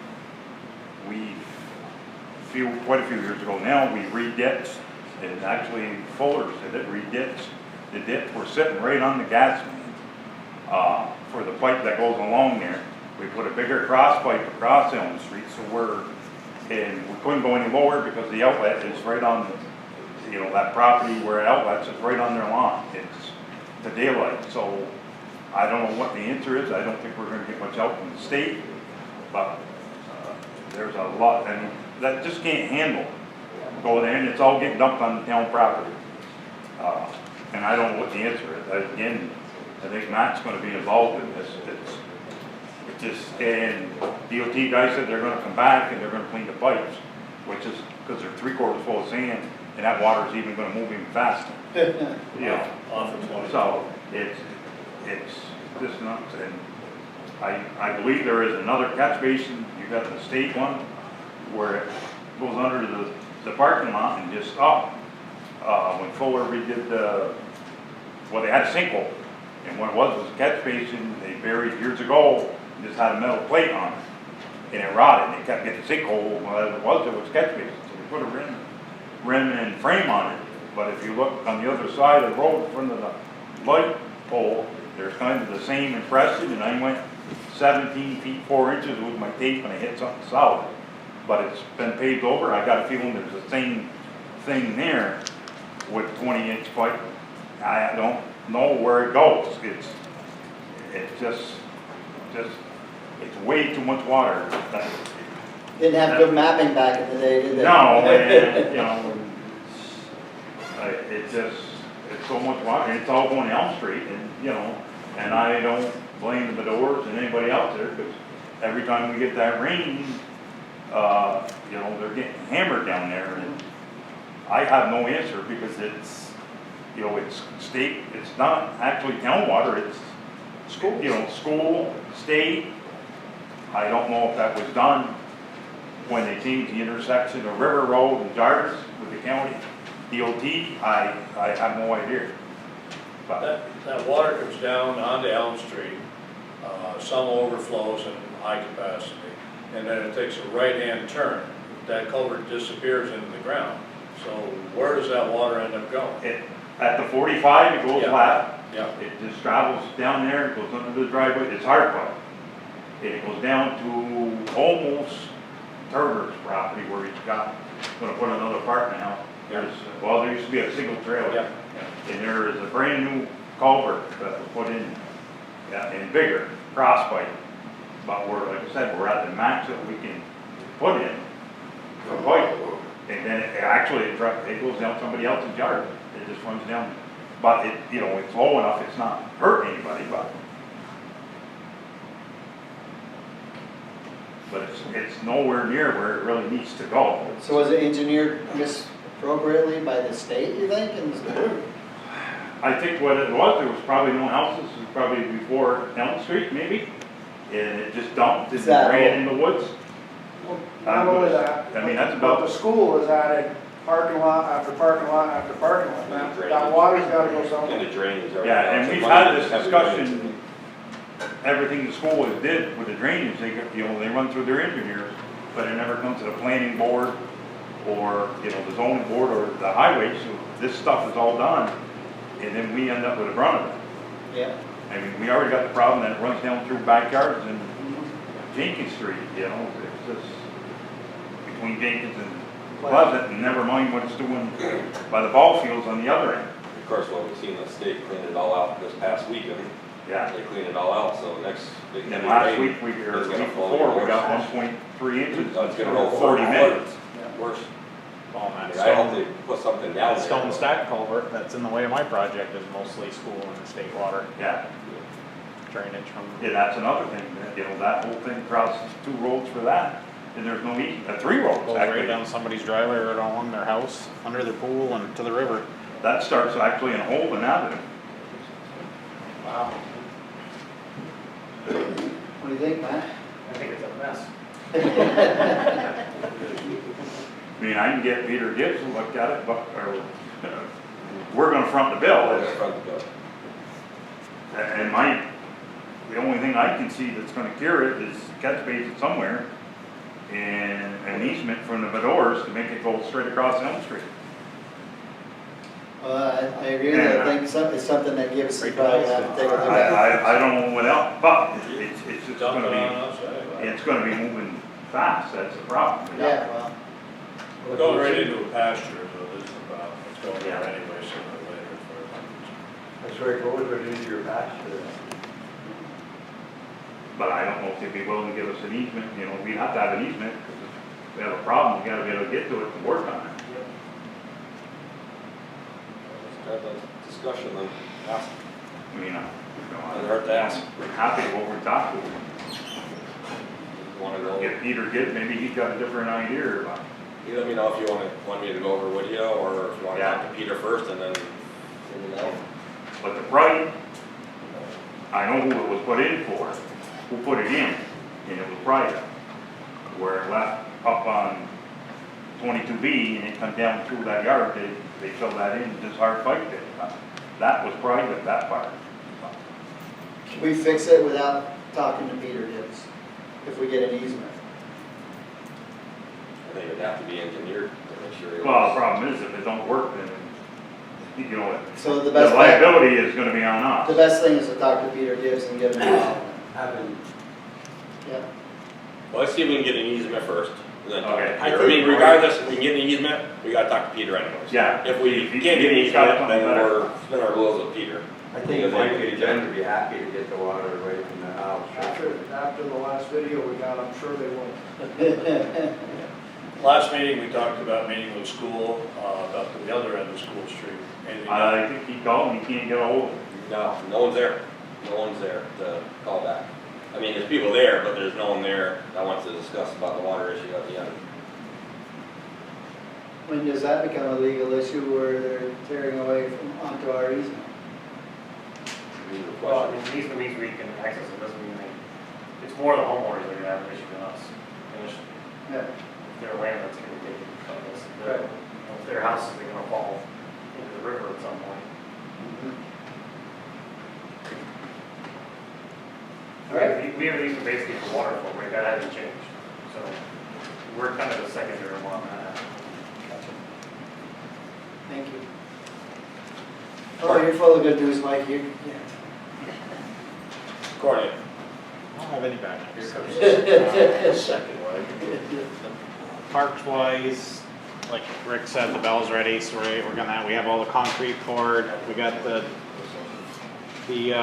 Quite a few years ago now, we re-ditched, and actually Fuller's did it, re-ditched. The ditch, we're sitting right on the gas main for the pipe that goes along there. We put a bigger cross pipe across Elm Street, so and we couldn't go any lower because the outlet is right on the, that property where it outlets is right on their lawn. It's the daylight, so I don't know what the answer is. I don't think we're going to get much help from the state, but there's a lot, and that just can't handle going in. It's all getting dumped on the town property, and I don't know what the answer is. Again, I think Matt's going to be involved in this. It's just, and DOT guy said they're going to come back and they're going to clean the pipes, which is because they're 3/4 full of sand, and that water is even going to move even faster. Off of 20. So it's just nuts. And I believe there is another catch basin. You got the state one where it goes under the parking lot and just up. When Fuller redid they had a sinkhole, and what it was a catch basin they buried years ago. And just had a metal plate on it, and it rotted. And they kept getting a sinkhole. Well, it was catch basin, so they put a rim and frame on it. But if you look on the other side of the road in front of the light pole, there's kind of the same impression, and I went 17 feet 4 inches with my tape and I hit something solid. But it's been paved over. I got a feeling there's the same thing there with 20-inch pipe. I don't know where it goes. It's just it's way too much water. Didn't have good mapping back in the day, did they? No, it's so much water, and it's all going to Elm Street, and I don't blame the Medors and anybody else there, because every time we get that rain, they're getting hammered down there, and I have no answer because it's state, it's not actually town water, it's school, state. I don't know if that was done when they changed the intersection of River Road and Jarvis with the county DOT. I have no idea. But That water comes down onto Elm Street, some overflows in high capacity, and then it takes a right-hand turn. That culvert disappears into the ground. So where does that water end up going? At the 45, it goes left. Yeah. It just travels down there, it goes under the driveway. It's hard pipe. It goes down to almost Turner's property where he's going to put another apartment house. There used to be a single trailer. Yeah. And there is a brand new culvert that was put in, and bigger, cross pipe. But we're, like I said, we're at the max that we can put in for pipe. And then it goes down somebody else's yard. It just runs down. But it, you know, it's low enough, it's not hurting anybody, but it's nowhere near where it really needs to go. So was it engineered misappropriately by the state, you think? I think what it was, there was probably no houses, it was probably before Elm Street maybe, and it just dumped and ran in the woods. Not only that, I mean, that's but about, the school has added parking lot after parking lot after parking lot. That water's gotta go And somewhere. the drain is already. yeah, and we've had this discussion, everything the school has did with the drainage, they, you know, they run through their engineers, but it never comes to the planning board or, you know, the zoning board or the highway, so this stuff is all done, and then we end up with a brunt of it. Yeah. I mean, we already got the problem that it runs down through backyards and Jenkins Street, you know, it's just between Jenkins and Pleasant, and never mind what it's doing by the ball fields on the other end. Of course, well, we've seen the state clean it all out this past weekend. Yeah. They cleaned it all out, so next. big And heavy last rain week, or is the gonna week fall before, we worse. got 1.3 inches, So it's gonna roll 40 minutes. Worse. All I that mean, I hope stone, they put something down that there. stone stack culvert that's in the way of my project is mostly school and state water Yeah, drainage from. yeah, that's another thing, that, you know, that whole thing crosses 2 roads for that, and there's no 3 roads, Goes right actually. down somebody's driveway, right along their house, under their pool and to the river. That starts actually in Holden Avenue. Wow, What do you think, Matt? I think it's a mess. I mean, I can get Peter Gibbs to look at it, but, or, we're gonna front the bill, That's front of the- and the only thing I can see that's gonna cure it is catch basin somewhere, and an easement from the Bedores to make it go straight across Elm Street. Well, I agree with you. I think it's something that gives, you Right probably to have to take a look at. I don't know what else, but it's just Dump it gonna on be, us, it's gonna be moving fast, that's the problem. Yeah, well, We're going right into a pasture, so this is the problem. It's going there anyway, sooner or later. That's where it goes, right into your pasture. But I don't know if they'd be willing to give us an easement, you know, we'd have to have an easement, because if we have a problem, we gotta be able to get to it and work on it. Let's start the discussion then. Ask. I mean, Doesn't hurt to ask. we're happy to overtalk to him. You wanna go? If Peter Gibbs, maybe he's got a different idea, but You let me know if you want me to go over with you, or if you wanna talk to Peter first and then, you know. But the price, I know who it was put in for, who put it in, and it was private. Where it left up on 22B and it come down through that yard, they filled that in, just hard fight did. That was private, that part. can we fix it without talking to Peter Gibbs? If we get an easement? I think it'd have to be engineered to make sure. Well, the problem is if it don't work, then, you know, So the the best, liability is gonna be on the us. best thing is to talk to Peter Gibbs and get him involved. Having, Yeah. Well, let's see if we can get an easement first. And then talk to Okay. Peter. I mean, regardless, if we can get an easement, we gotta talk to Peter anyways. Yeah. If we If you can't get an he's got easement, something then better. we're spinning our wheels with Peter. I think Mike and Jen would be happy to get the water away from the house. After the last video we got, I'm sure they will. Last meeting, we talked about meeting with school, about the other end of School Street. Anything I think he called and he can't get a hold of him. No one's there. No one's there to call back. I mean, there's people there, but there's no one there that wants to discuss about the water issue at the end. When does that become a legal issue where they're tearing away from onto our easement? These are Well, I questions. mean, easement means we can access it, doesn't mean it's more the homeowners that are gonna have an issue than us. Initially, Yeah. their land that's gonna be taken from us. Right. If their houses are gonna fall into the river at some point. All right. We have an easement basically for water flow, right, that hasn't changed, so we're kind of the secondary one on that. Thank you. Oh, you're full of good news, Mike. You, Courtney, I don't have any back here. Second one. Parks wise, like Rick said, the bell's ready, so we're gonna, we have all the concrete poured, we got the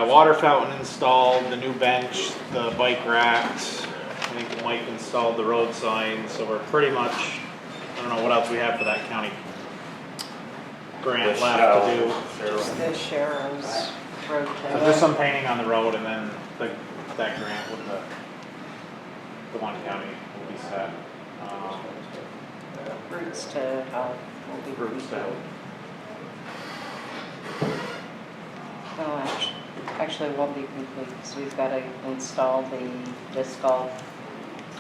water fountain installed, the new bench, the bike racks. I think Mike installed the road sign, so we're pretty much, I don't know what else we have for that county grant left to do. Just the Sharrow's road So there's some painting on the road, and then that grant with the one county will be set. routes to help. Will be Routes to help. Oh, actually won't be complete, because we've got to install the disc golf,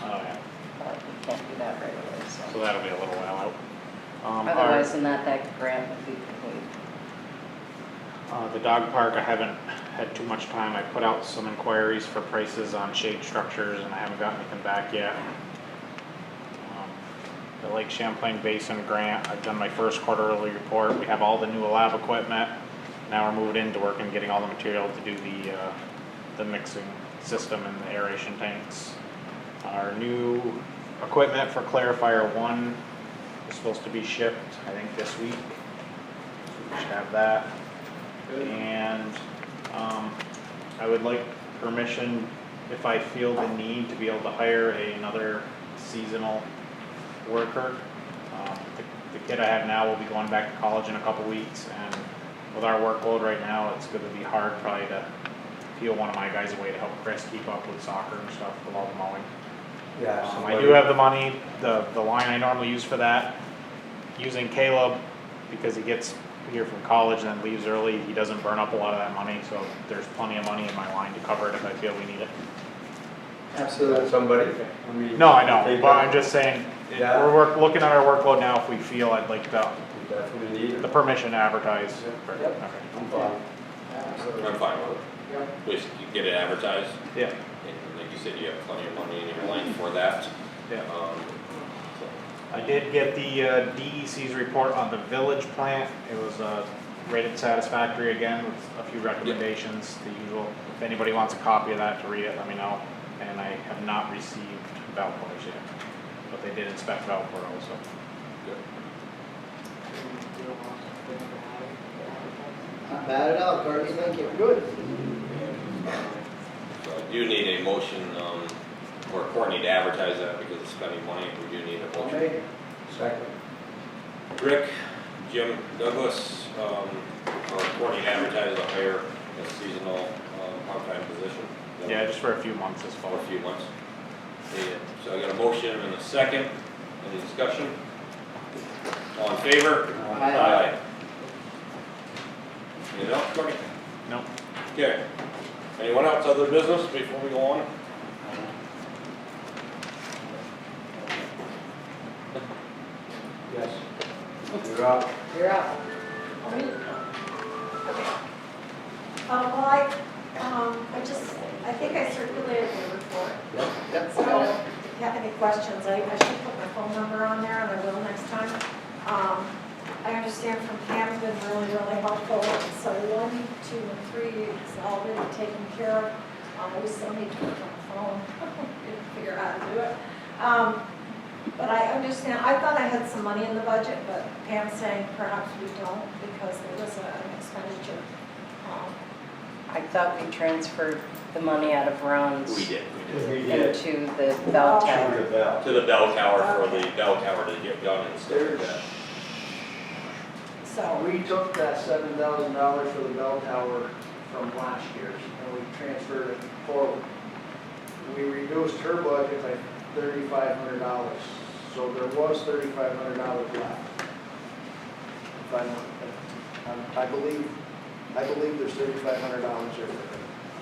Oh, yeah, but we can't do that right away, so so. that'll be a little while out. Otherwise than that, that grant would be complete. The dog park, I haven't had too much time. I put out some inquiries for prices on shade structures, and I haven't got anything back yet. The Lake Champlain Basin grant, I've done my first quarterly report. We have all the new lab equipment. Now we're moving into work and getting all the material to do the mixing system and the aeration tanks. Our new equipment for Clarifier 1 is supposed to be shipped, I think, this week. So we should have that. And I would like permission, if I feel the need, to be able to hire another seasonal worker. The kid I have now will be going back to college in a couple weeks, and with our workload right now, it's going to be hard probably to peel one of my guys away to help Chris keep up with soccer and stuff with all the mowing. Yeah. I do have the money, the line I normally use for that, using Caleb, because he gets here from college and then leaves early, he doesn't burn up a lot of that money, so there's plenty of money in my line to cover it if I feel we need it. Absolutely. Somebody, I mean. No, I know, think but I'm just saying, Yeah. we're looking at our workload now, if we feel I'd like We definitely need the it. permission to advertise. Yep. Okay. I'm fine. Absolutely. I'm fine with it. Yep. We just get it advertised, Yeah, and like you said, you have plenty of money in your line for that. yeah. So, I did get the DEC's report on the village plant. It was rated satisfactory again with a few recommendations, the usual. If anybody wants a copy of that to read it, let me know. And I have not received Valcours yet, but they did inspect Valcour also. Not bad at all, Courtney, thank you. Good. So I do need a motion, for Courtney to advertise that because it's spending money, we do need a motion. Okay. Second. Rick, Jim, Douglas, or Courtney to advertise a hire a seasonal, part-time position. Yeah, just for a few months this For fall. a few months. Yeah, so I got a motion and a second. Any discussion? All in favor? Aye. Anything else, Courtney? Nope. Okay. Anyone else other business before we go on? Yes. You're up. You're up. Well, I think I circulated the report. Yep. So if you have any questions, I should put my phone number on there, and I will next time. I understand from Pam, it's been really, really helpful. So 1, 2, and 3 is already taken care of. We still need to work on the phone, figure out how to do it. But I understand, I thought I had some money in the budget, but Pam's saying perhaps we don't because there was an expenditure. I thought we transferred the money out of Ron's We did. We did. into the bell Oh. tower. Ring the bell. To the bell tower for the bell tower to get done and stuff like that. So, We took that $7,000 for the bell tower from last year's and we transferred it forward. We reduced her budget by $3,500, so there was $3,500 left. I believe there's $3,500 there.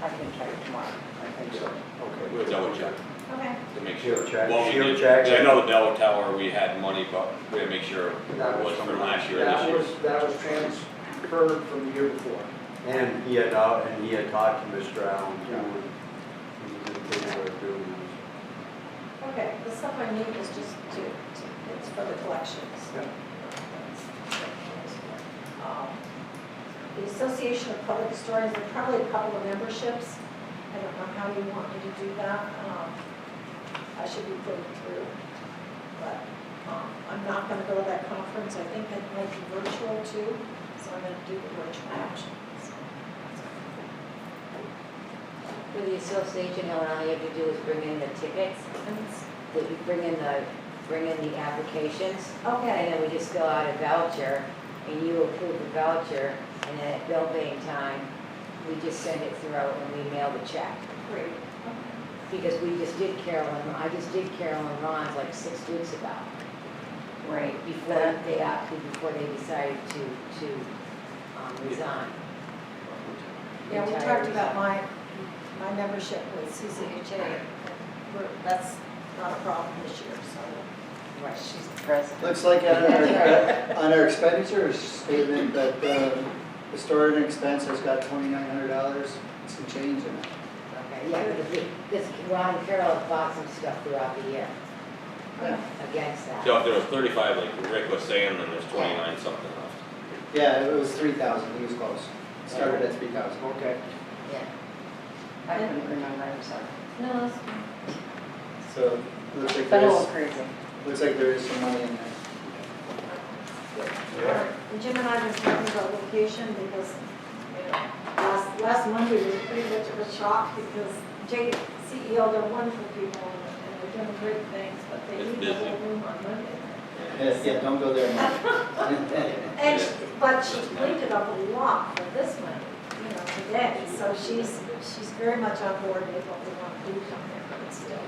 I can check tomorrow. I think so. Okay. We'll double check okay. to make She'll sure. check. Well, we She'll did. check. I know the bell tower, we had money, but we had to make sure it That was from last year or That this year. was transferred from the year before. And he had talked to Mr. Allen too. He was in favor of doing this. Okay, the stuff I need is just it's for the collections. Yeah. The Association of Public Historians, there are probably a couple of memberships. I don't know how you want me to do that. I should be putting through, but I'm not gonna go to that conference, I think it might be virtual too, so I'm gonna do the virtual option. For the association, Helen, all you have to do is bring in the tickets, that you bring in the applications, Okay, and then we just fill out a voucher, and you approve the voucher, and then at bill paying time, we just send it through and we mail the check. great. Because we just did I just did Carolyn Ron's like 6 weeks ago, Right. before they decided to resign. Yeah, we Entire talked about resign. my membership with CCHA. That's not a problem this year, so. Right. She's the president. Looks like on our expenditure statement that the historic expense has got $2,900, some change in it. Okay, yeah, because Ron and Carol have bought some stuff throughout the year Yeah. against that. So if there was 35, like Rick was saying, then there's 29 something left. Yeah, it was 3,000, he was close. Started at 3,000. Okay. Yeah. I couldn't remember, I'm sorry. No, that's fine. So, looks like Been a there little is, crazy. some money in there. And Jim and I were talking about location because, you know, last Monday was pretty much of a shock because CEO, they're wonderful people and they're doing great things, but they It's need the busy. whole room on Monday. Yeah, don't go there, Mark. But she cleaned it up a lot for this Monday, you know, today. So she's very much on board with what we want to do down there, but it's still,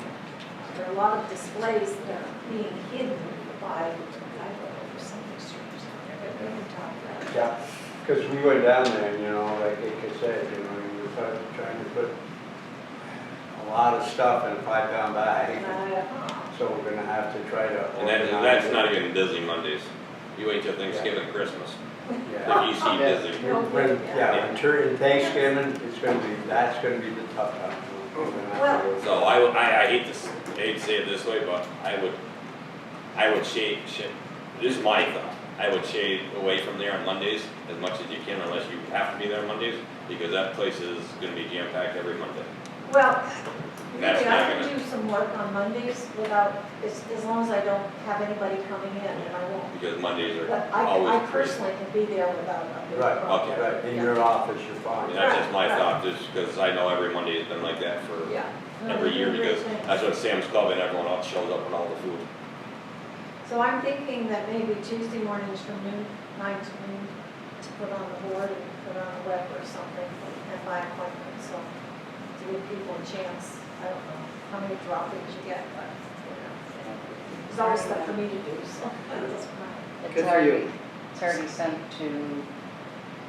there are a lot of displays that are being hidden by, I don't know, some pictures on there, but we can talk about it. Yeah, because we went down there, and, you know, like Ika said, you know, we were trying to put a lot of stuff in a 5-pound bag. So we're gonna have to try to. And that's not even busy Mondays. You wait till Thanksgiving and Christmas. Yeah. If you see busy. When during Thanksgiving, that's gonna be the tough time. We're gonna have to go- So I hate to say it this way, but I would shade, this is my thought. I would shade away from there on Mondays as much as you can unless you have to be there on Mondays, because that place is gonna be jam-packed every Monday. Well, That's really, not I can gonna- do some work on Mondays without, as long as I don't have anybody coming in, and I won't. Because Mondays are But I always crazy. personally can be there without a big Right, problem. okay, right, in Yeah. your office, you're I fine. mean, that's just my Right. thought, just because I know every Monday has been like that for Yeah. No, every they're year, doing great because things. that's what Sam's Club and everyone else shows up with all the food. So I'm thinking that maybe Tuesday mornings from 9 to noon, to put on the board and put on the web or something, and by appointment, so to give people a chance. I don't know how many drop-ins you get, but, you know, there's always stuff for me to do, so it doesn't matter. Good for you. It's already sent to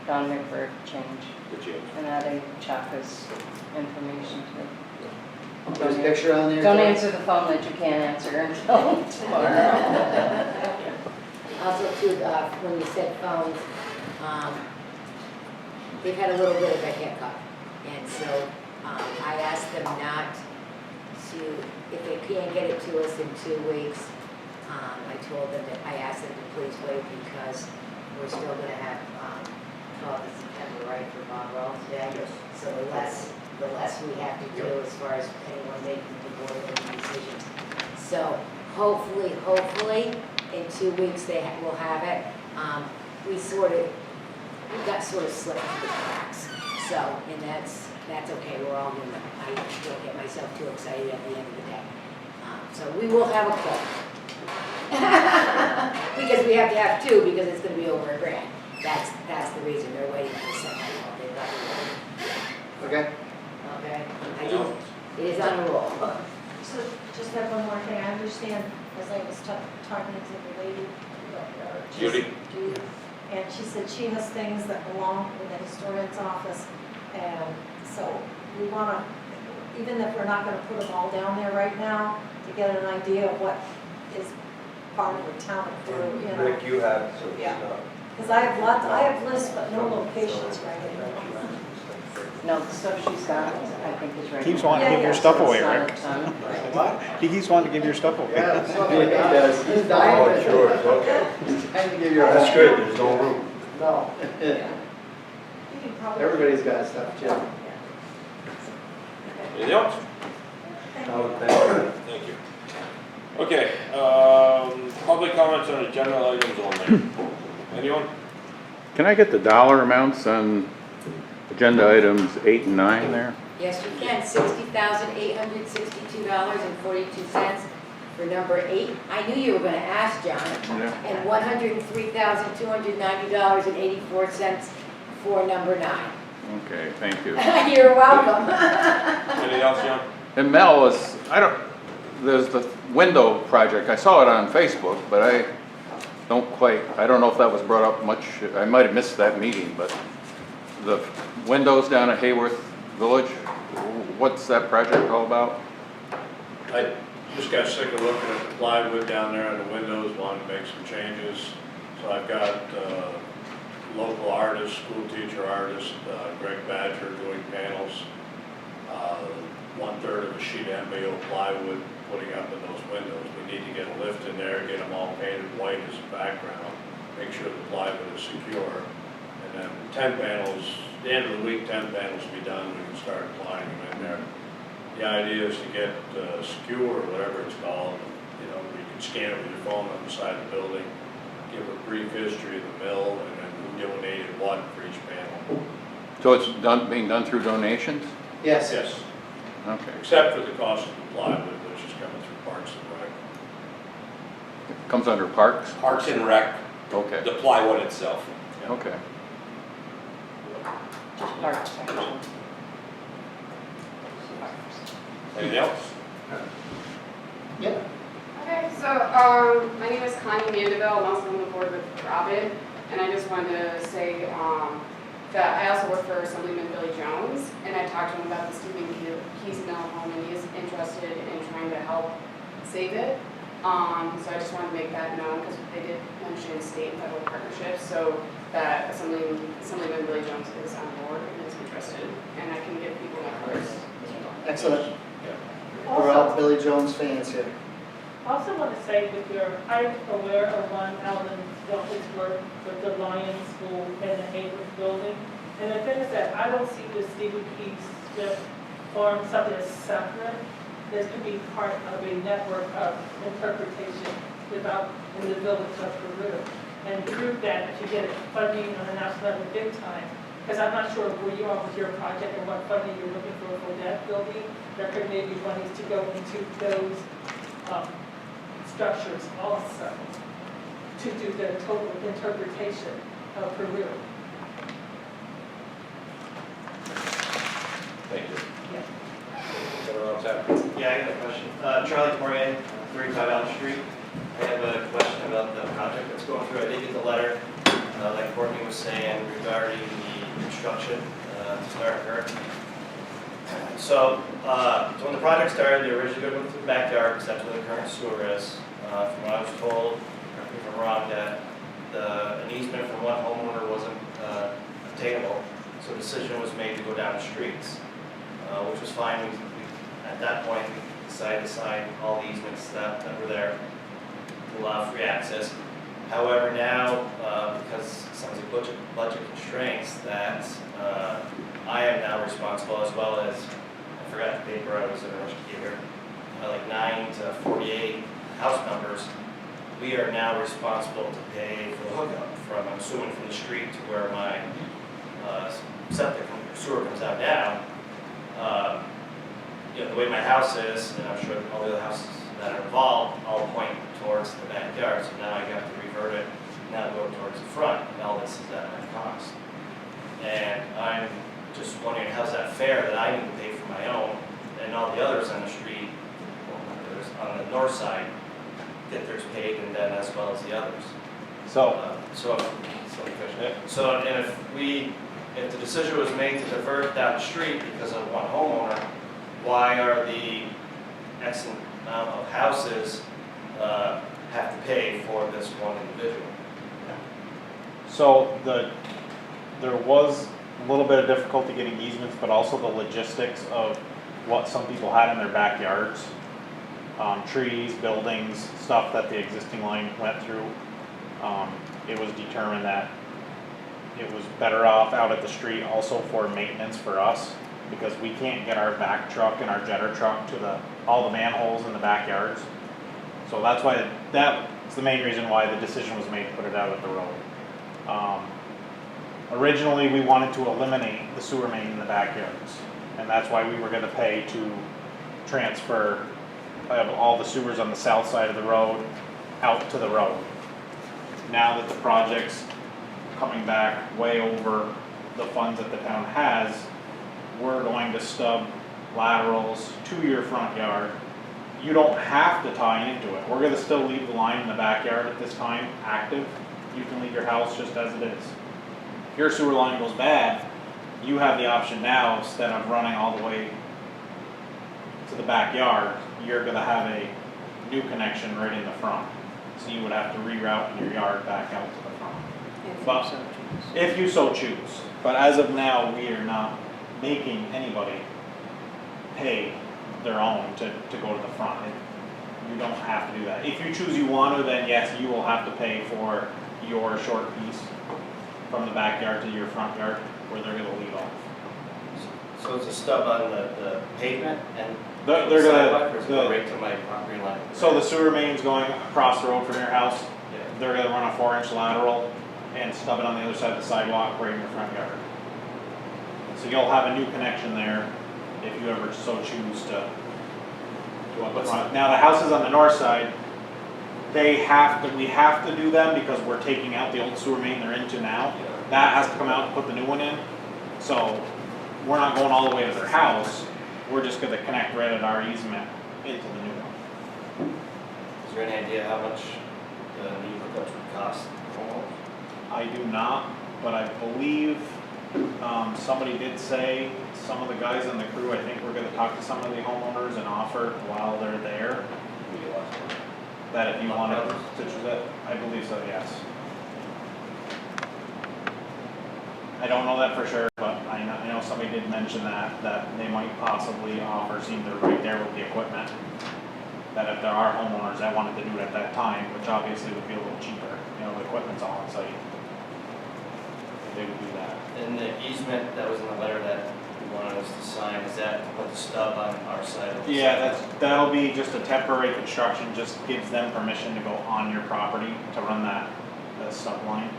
Don McBird change The change. and adding Chaka's information to it. There's a picture on there. Don't Joy? answer the phone that you can't answer until tomorrow. Also too, when you said phones, they've had a little bit of a hiccup. And so I asked them not to, if they can't get it to us in 2 weeks, I told them that, I asked them to please wait because we're still gonna have 12th of September, right, for Bob Roll's Day? So the less we have to do as far as anyone making the board making decisions. So hopefully, in 2 weeks we'll have it. We got sort of slipped through the cracks. So, and that's okay, we're all human. I don't get myself too excited at the end of the day. So we will have a quote. Because we have to have 2 because it's gonna be over $1,000. That's the reason they're waiting for the second quote. They've got to Okay. okay? It is on a roll. So just have one more thing, I understand, as I was talking to the lady, Judy? Judy, and she said she has things that belong in the historian's office, and so we wanna, even if we're not gonna put them all down there right now, to get an idea of what is part of the town of Peru, you know? Rick, you have some Yeah. stuff. Because I have lists, but no locations right now. No, the stuff she's got, I think is right. Keeps wanting to give your stuff away, It's not Rick. a ton. What? He keeps wanting to give your stuff away. Yeah, something like that does. He's dying. Oh, it's yours, okay. He's trying to give you That's good, there's no room. No. You can probably- Everybody's got stuff, Jim. Anything else? Oh, thank you. Thank you. Okay, Public comments on agenda items only. Anyone? Can I get the dollar amounts on agenda items 8 and 9 there? Yes, you can, $60,862.42 for number 8. I knew you were gonna ask, John. Yeah. And $103,290.84 for number 9. Okay, thank you. You're welcome. Anything else, John? And Mel was, there's the window project, I saw it on Facebook, but I don't know if that was brought up much, I might have missed that meeting, but the windows down at Hayworth Village, what's that project all about? I just got sick of looking at the plywood down there on the windows, wanted to make some changes. So I've got local artists, school teacher artist, Greg Badger doing panels. 1/3 of a sheet of MBO plywood putting up in those windows. We need to get a lift in there, get them all painted white as a background, make sure the plywood is secure. And then 10 panels, at the end of the week, 10 panels will be done, we can start applying them in there. The idea is to get skewer, or whatever it's called, you know, you can scan it with your phone on the side of the building, give a brief history of the mill, and then who donated what for each panel. So it's being done through donations? Yes. Yes, Okay. except for the cost of the plywood, which is coming through Parks and Rec. Comes under parks? Parks and Rec, Okay, the plywood itself. okay. Just parts, actually. Anything else? Yeah. Okay, so my name is Connie Mandeville, I'm also on the board with Robin, and I just wanted to say that I also work for Assemblyman Billy Jones, and I talked to him about the Stephen Keys Mill home, and he is interested in trying to help save it. So I just wanted to make that known, because they did mention state and federal partnerships, so that Assemblyman Billy Jones is on board and is interested, and I can give people numbers as well. Excellent. We're all Billy Jones fans here. I also want to say I'm aware of Ron Allen's work with the Lions School and the Hayworth building. And the thing is that I don't see the Stephen Keys Smith Farm something as separate. This could be part of a network of interpretation developed in the village of Peru. And through that, if you get funding on a national level big time, because I'm not sure where you are with your project and what funding you're looking for that building, there could maybe monies to go into those structures also to do the total interpretation of Peru. Thank you. Yeah. Anyone else have? Yeah, I got a question. Charlie Moran, 35 Elm Street. I have a question about the project that's going through. I did get the letter, like Courtney was saying, regarding the construction to start occurring. So when the project started, they originally going to go through the backyard, because that's where the current sewer is. From what I was told, correct me if I'm wrong, that an easement from one homeowner wasn't obtainable, so a decision was made to go down the streets, which was fine. At that point, we decided to sign all the easements that were there to allow free access. However, now, because some of the budget constraints, that I am now responsible, as well as, I forgot the paper I was in a rush to get here, like 9 to 48 house numbers, we are now responsible to pay for the hookup from, I'm assuming, from the street to where my septic sewer comes out now. You know, the way my house is, and I'm sure all the other houses that are involved, all point towards the backyard, so now I got to revert it, now go towards the front, and all this is at my cost. And I'm just wondering, how's that fair that I need to pay for my own, and all the others on the street, well, not the others, on the north side, get theirs paid, and then as well as the others. If the decision was made to divert down the street because of one homeowner, why are the X amount of houses have to pay for this one individual? So there was a little bit of difficulty getting easements, but also the logistics of what some people had in their backyards. Trees, buildings, stuff that the existing line went through. It was determined that it was better off out at the street also for maintenance for us, because we can't get our back truck and our jetter truck to all the manholes in the backyards. So that's why, that's the main reason why the decision was made to put it out at the road. Originally, we wanted to eliminate the sewer main in the backyards, and that's why we were gonna pay to transfer all the sewers on the south side of the road out to the road. Now that the project's coming back way over the funds that the town has, we're going to stub laterals to your front yard. You don't have to tie into it. We're gonna still leave the line in the backyard at this time active. You can leave your house just as it is. If your sewer line goes bad, you have the option now, instead of running all the way to the backyard, you're gonna have a new connection right in the front. So you would have to reroute your yard back out to the front. But if you so choose. But as of now, we are not making anybody pay their own to go to the front. You don't have to do that. If you choose you want to, then yes, you will have to pay for your short piece from the backyard to your front yard where they're gonna lead off. So it's a stub on the pavement and They're the sidewalk, or is it gonna, right to my property line? so the sewer main's going across the road from your house. Yeah. They're gonna run a 4-inch lateral and stub it on the other side of the sidewalk right in your front yard. So you'll have a new connection there if you ever so choose to go up the front. Now, the houses on the north side, we have to do them because we're taking out the old sewer main they're into now. That has to come out and put the new one in. So we're not going all the way to their house. We're just gonna connect right at our easement into the new one. Is there any idea how much the new hookups would cost? I do not, but I believe somebody did say, some of the guys on the crew, I think we're gonna talk to some of the homeowners and offer while they're there, that if you wanted to choose it, I believe so, yes. I don't know that for sure, but I know somebody did mention that they might possibly offer, seeing they're right there with the equipment, that if there are homeowners that wanted to do it at that time, which obviously would be a little cheaper, the equipment's all on site, they would do that. And the easement that was in the letter that you wanted us to sign, is that to put the stub on our side of the Yeah, that'll be just a temporary construction, just gives them permission to go on your property to run that sub line.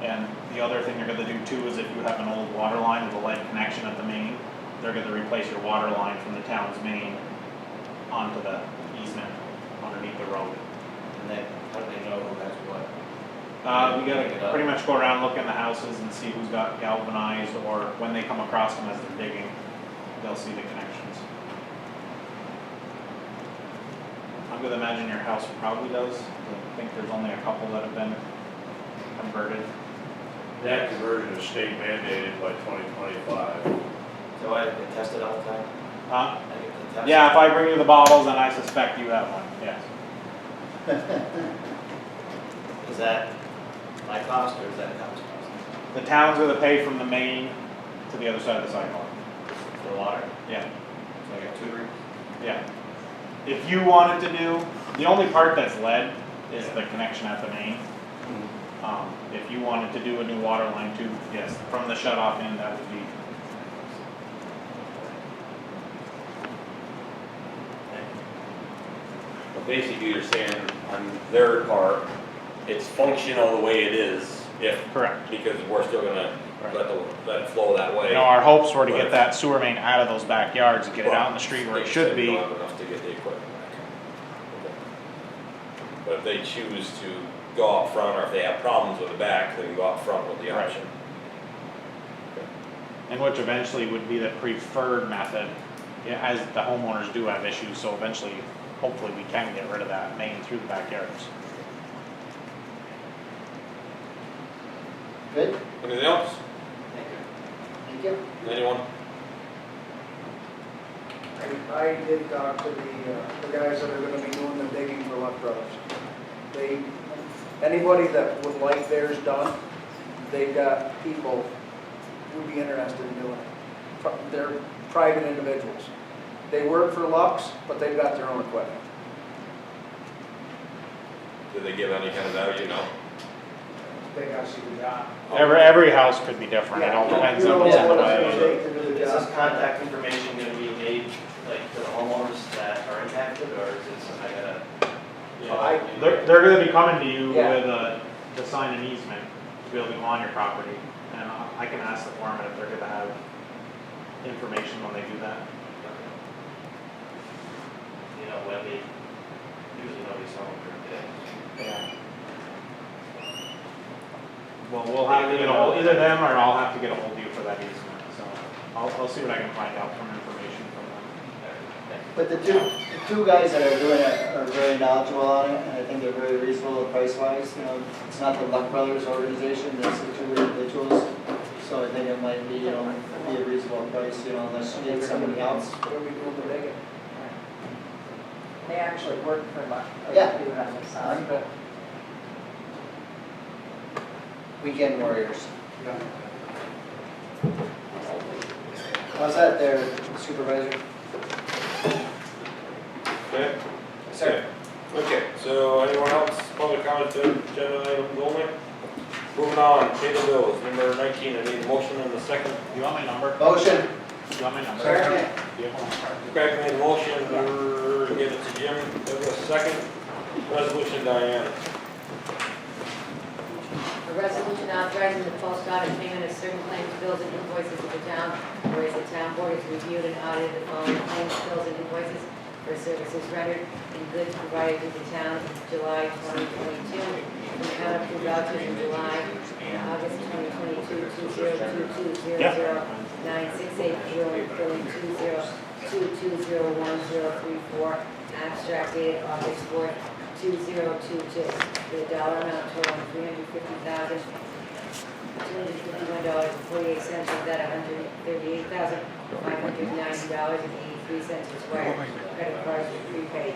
And the other thing they're gonna do too is if you have an old water line with a lead connection at the main, they're gonna replace your water line from the town's main onto the easement underneath the road. And then, how do they know who has what? We gotta pretty much go around, look in the houses and see who's got galvanized, or when they come across them as they're digging, they'll see the connections. I'm gonna imagine your house probably does. I think there's only a couple that have been converted. That conversion is state mandated by 2025. So I get tested all the time? Huh? I get to test? Yeah, if I bring you the bottles, then I suspect you have one, yes. Is that my cost or is that the town's cost? The town's gonna pay from the main to the other side of the sidewalk. For water? Yeah, So I got 2 rooms? yeah. If you wanted to do, the only part that's lead is the connection at the main. If you wanted to do a new water line too, yes, from the shut off end, that would be. But basically, you're saying on their part, it's functional the way it is, if, Correct. because we're still gonna let it flow that way. Our hopes were to get that sewer main out of those backyards and get it out in the street where it should We be. don't have enough to get the equipment back. Okay. But if they choose to go out front, or if they have problems with the back, they can go out front with the Right. option. And which eventually would be the preferred method, as the homeowners do have issues, so eventually, hopefully we can get rid of that main through the backyards. Good, Anything else? thank you. Anyone? I did talk to the guys that are gonna be doing the digging for Luck Brothers. Anybody that would like theirs done, they've got people who'd be interested in doing it. They're private individuals. They work for Lux, but they've got their own equipment. Do they give any kind of value? No? They gotta see the job. Every house could be different, it all depends on what's in the way. Is this contact information gonna be made, like, to the homeowners that are impacted, or is it something I gotta they're gonna be coming to you Yeah. with to sign an easement to be able to go on your property. And I can ask the foreman if they're gonna have information when they do that. You know, when they, usually nobody's home during the day. Yeah. Well, we'll have to get a hold, either them or I'll have to get a hold of you for that easement, so I'll see what I can find out from information from them. But the two guys that are doing it are very knowledgeable on it, and I think they're very reasonable price wise, you know. It's not the Luck Brothers organization, it's the two individuals. So I think it might be, you know, be a reasonable price, you know, unless you get somebody else. What are we doing to make it? They actually work for Luck. Yeah. Do it on the side. Weekend warriors. How's that there, Supervisor? Okay? Sir. Okay, so anyone else, public comment to agenda items only? Moving on, pay the bills, number 19, I need a motion in the second. Do you want my number? Motion. Do you want my number? Second. Do you have one? Craig made a motion, we're give it to Jim, Douglas second. Resolution, Diane. A resolution authorizing the post audit payment of certain claims, bills, and invoices of the town, whereas the town board has reviewed and audited the following claims, bills, and invoices for services rendered and goods provided to the town in July 2022, from account of vouchers in July and August 2022, 2022-00-968, billing 2022-01034, abstract dated August 4th, 2022, for the dollar amount totaling $350,251.48, of that $138,590.83 is wired. Credit cards are prepaid.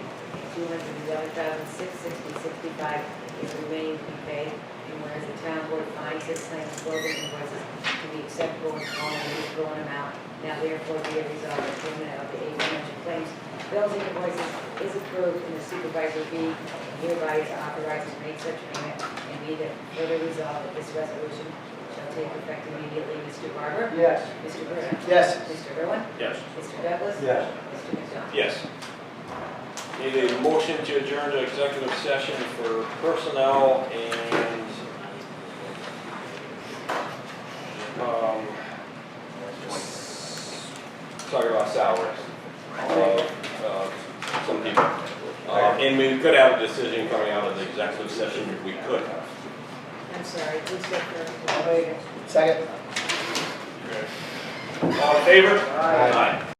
$211,660.65 is remaining to be paid. And whereas the town board finds this claims, bills, and invoices to be acceptable in all and equal in amount, now therefore be it resolved that payment of the aforementioned claims, bills, and invoices is approved, and the supervisor be hereby is authorized to make such payment, and be that further resolved that this resolution shall take effect immediately. Mr. Barber? Yes. Mr. Bruno? Yes. Mr. Irwin? Yes. Mr. Douglas? Yes. Mr. McDonald? Yes. Need a motion to adjourn to executive session for personnel and, talking about salaries. Some people. And we could have a decision coming out of the executive session, we could have. I'm sorry, who's got first? Second. All in favor? Aye. Aye.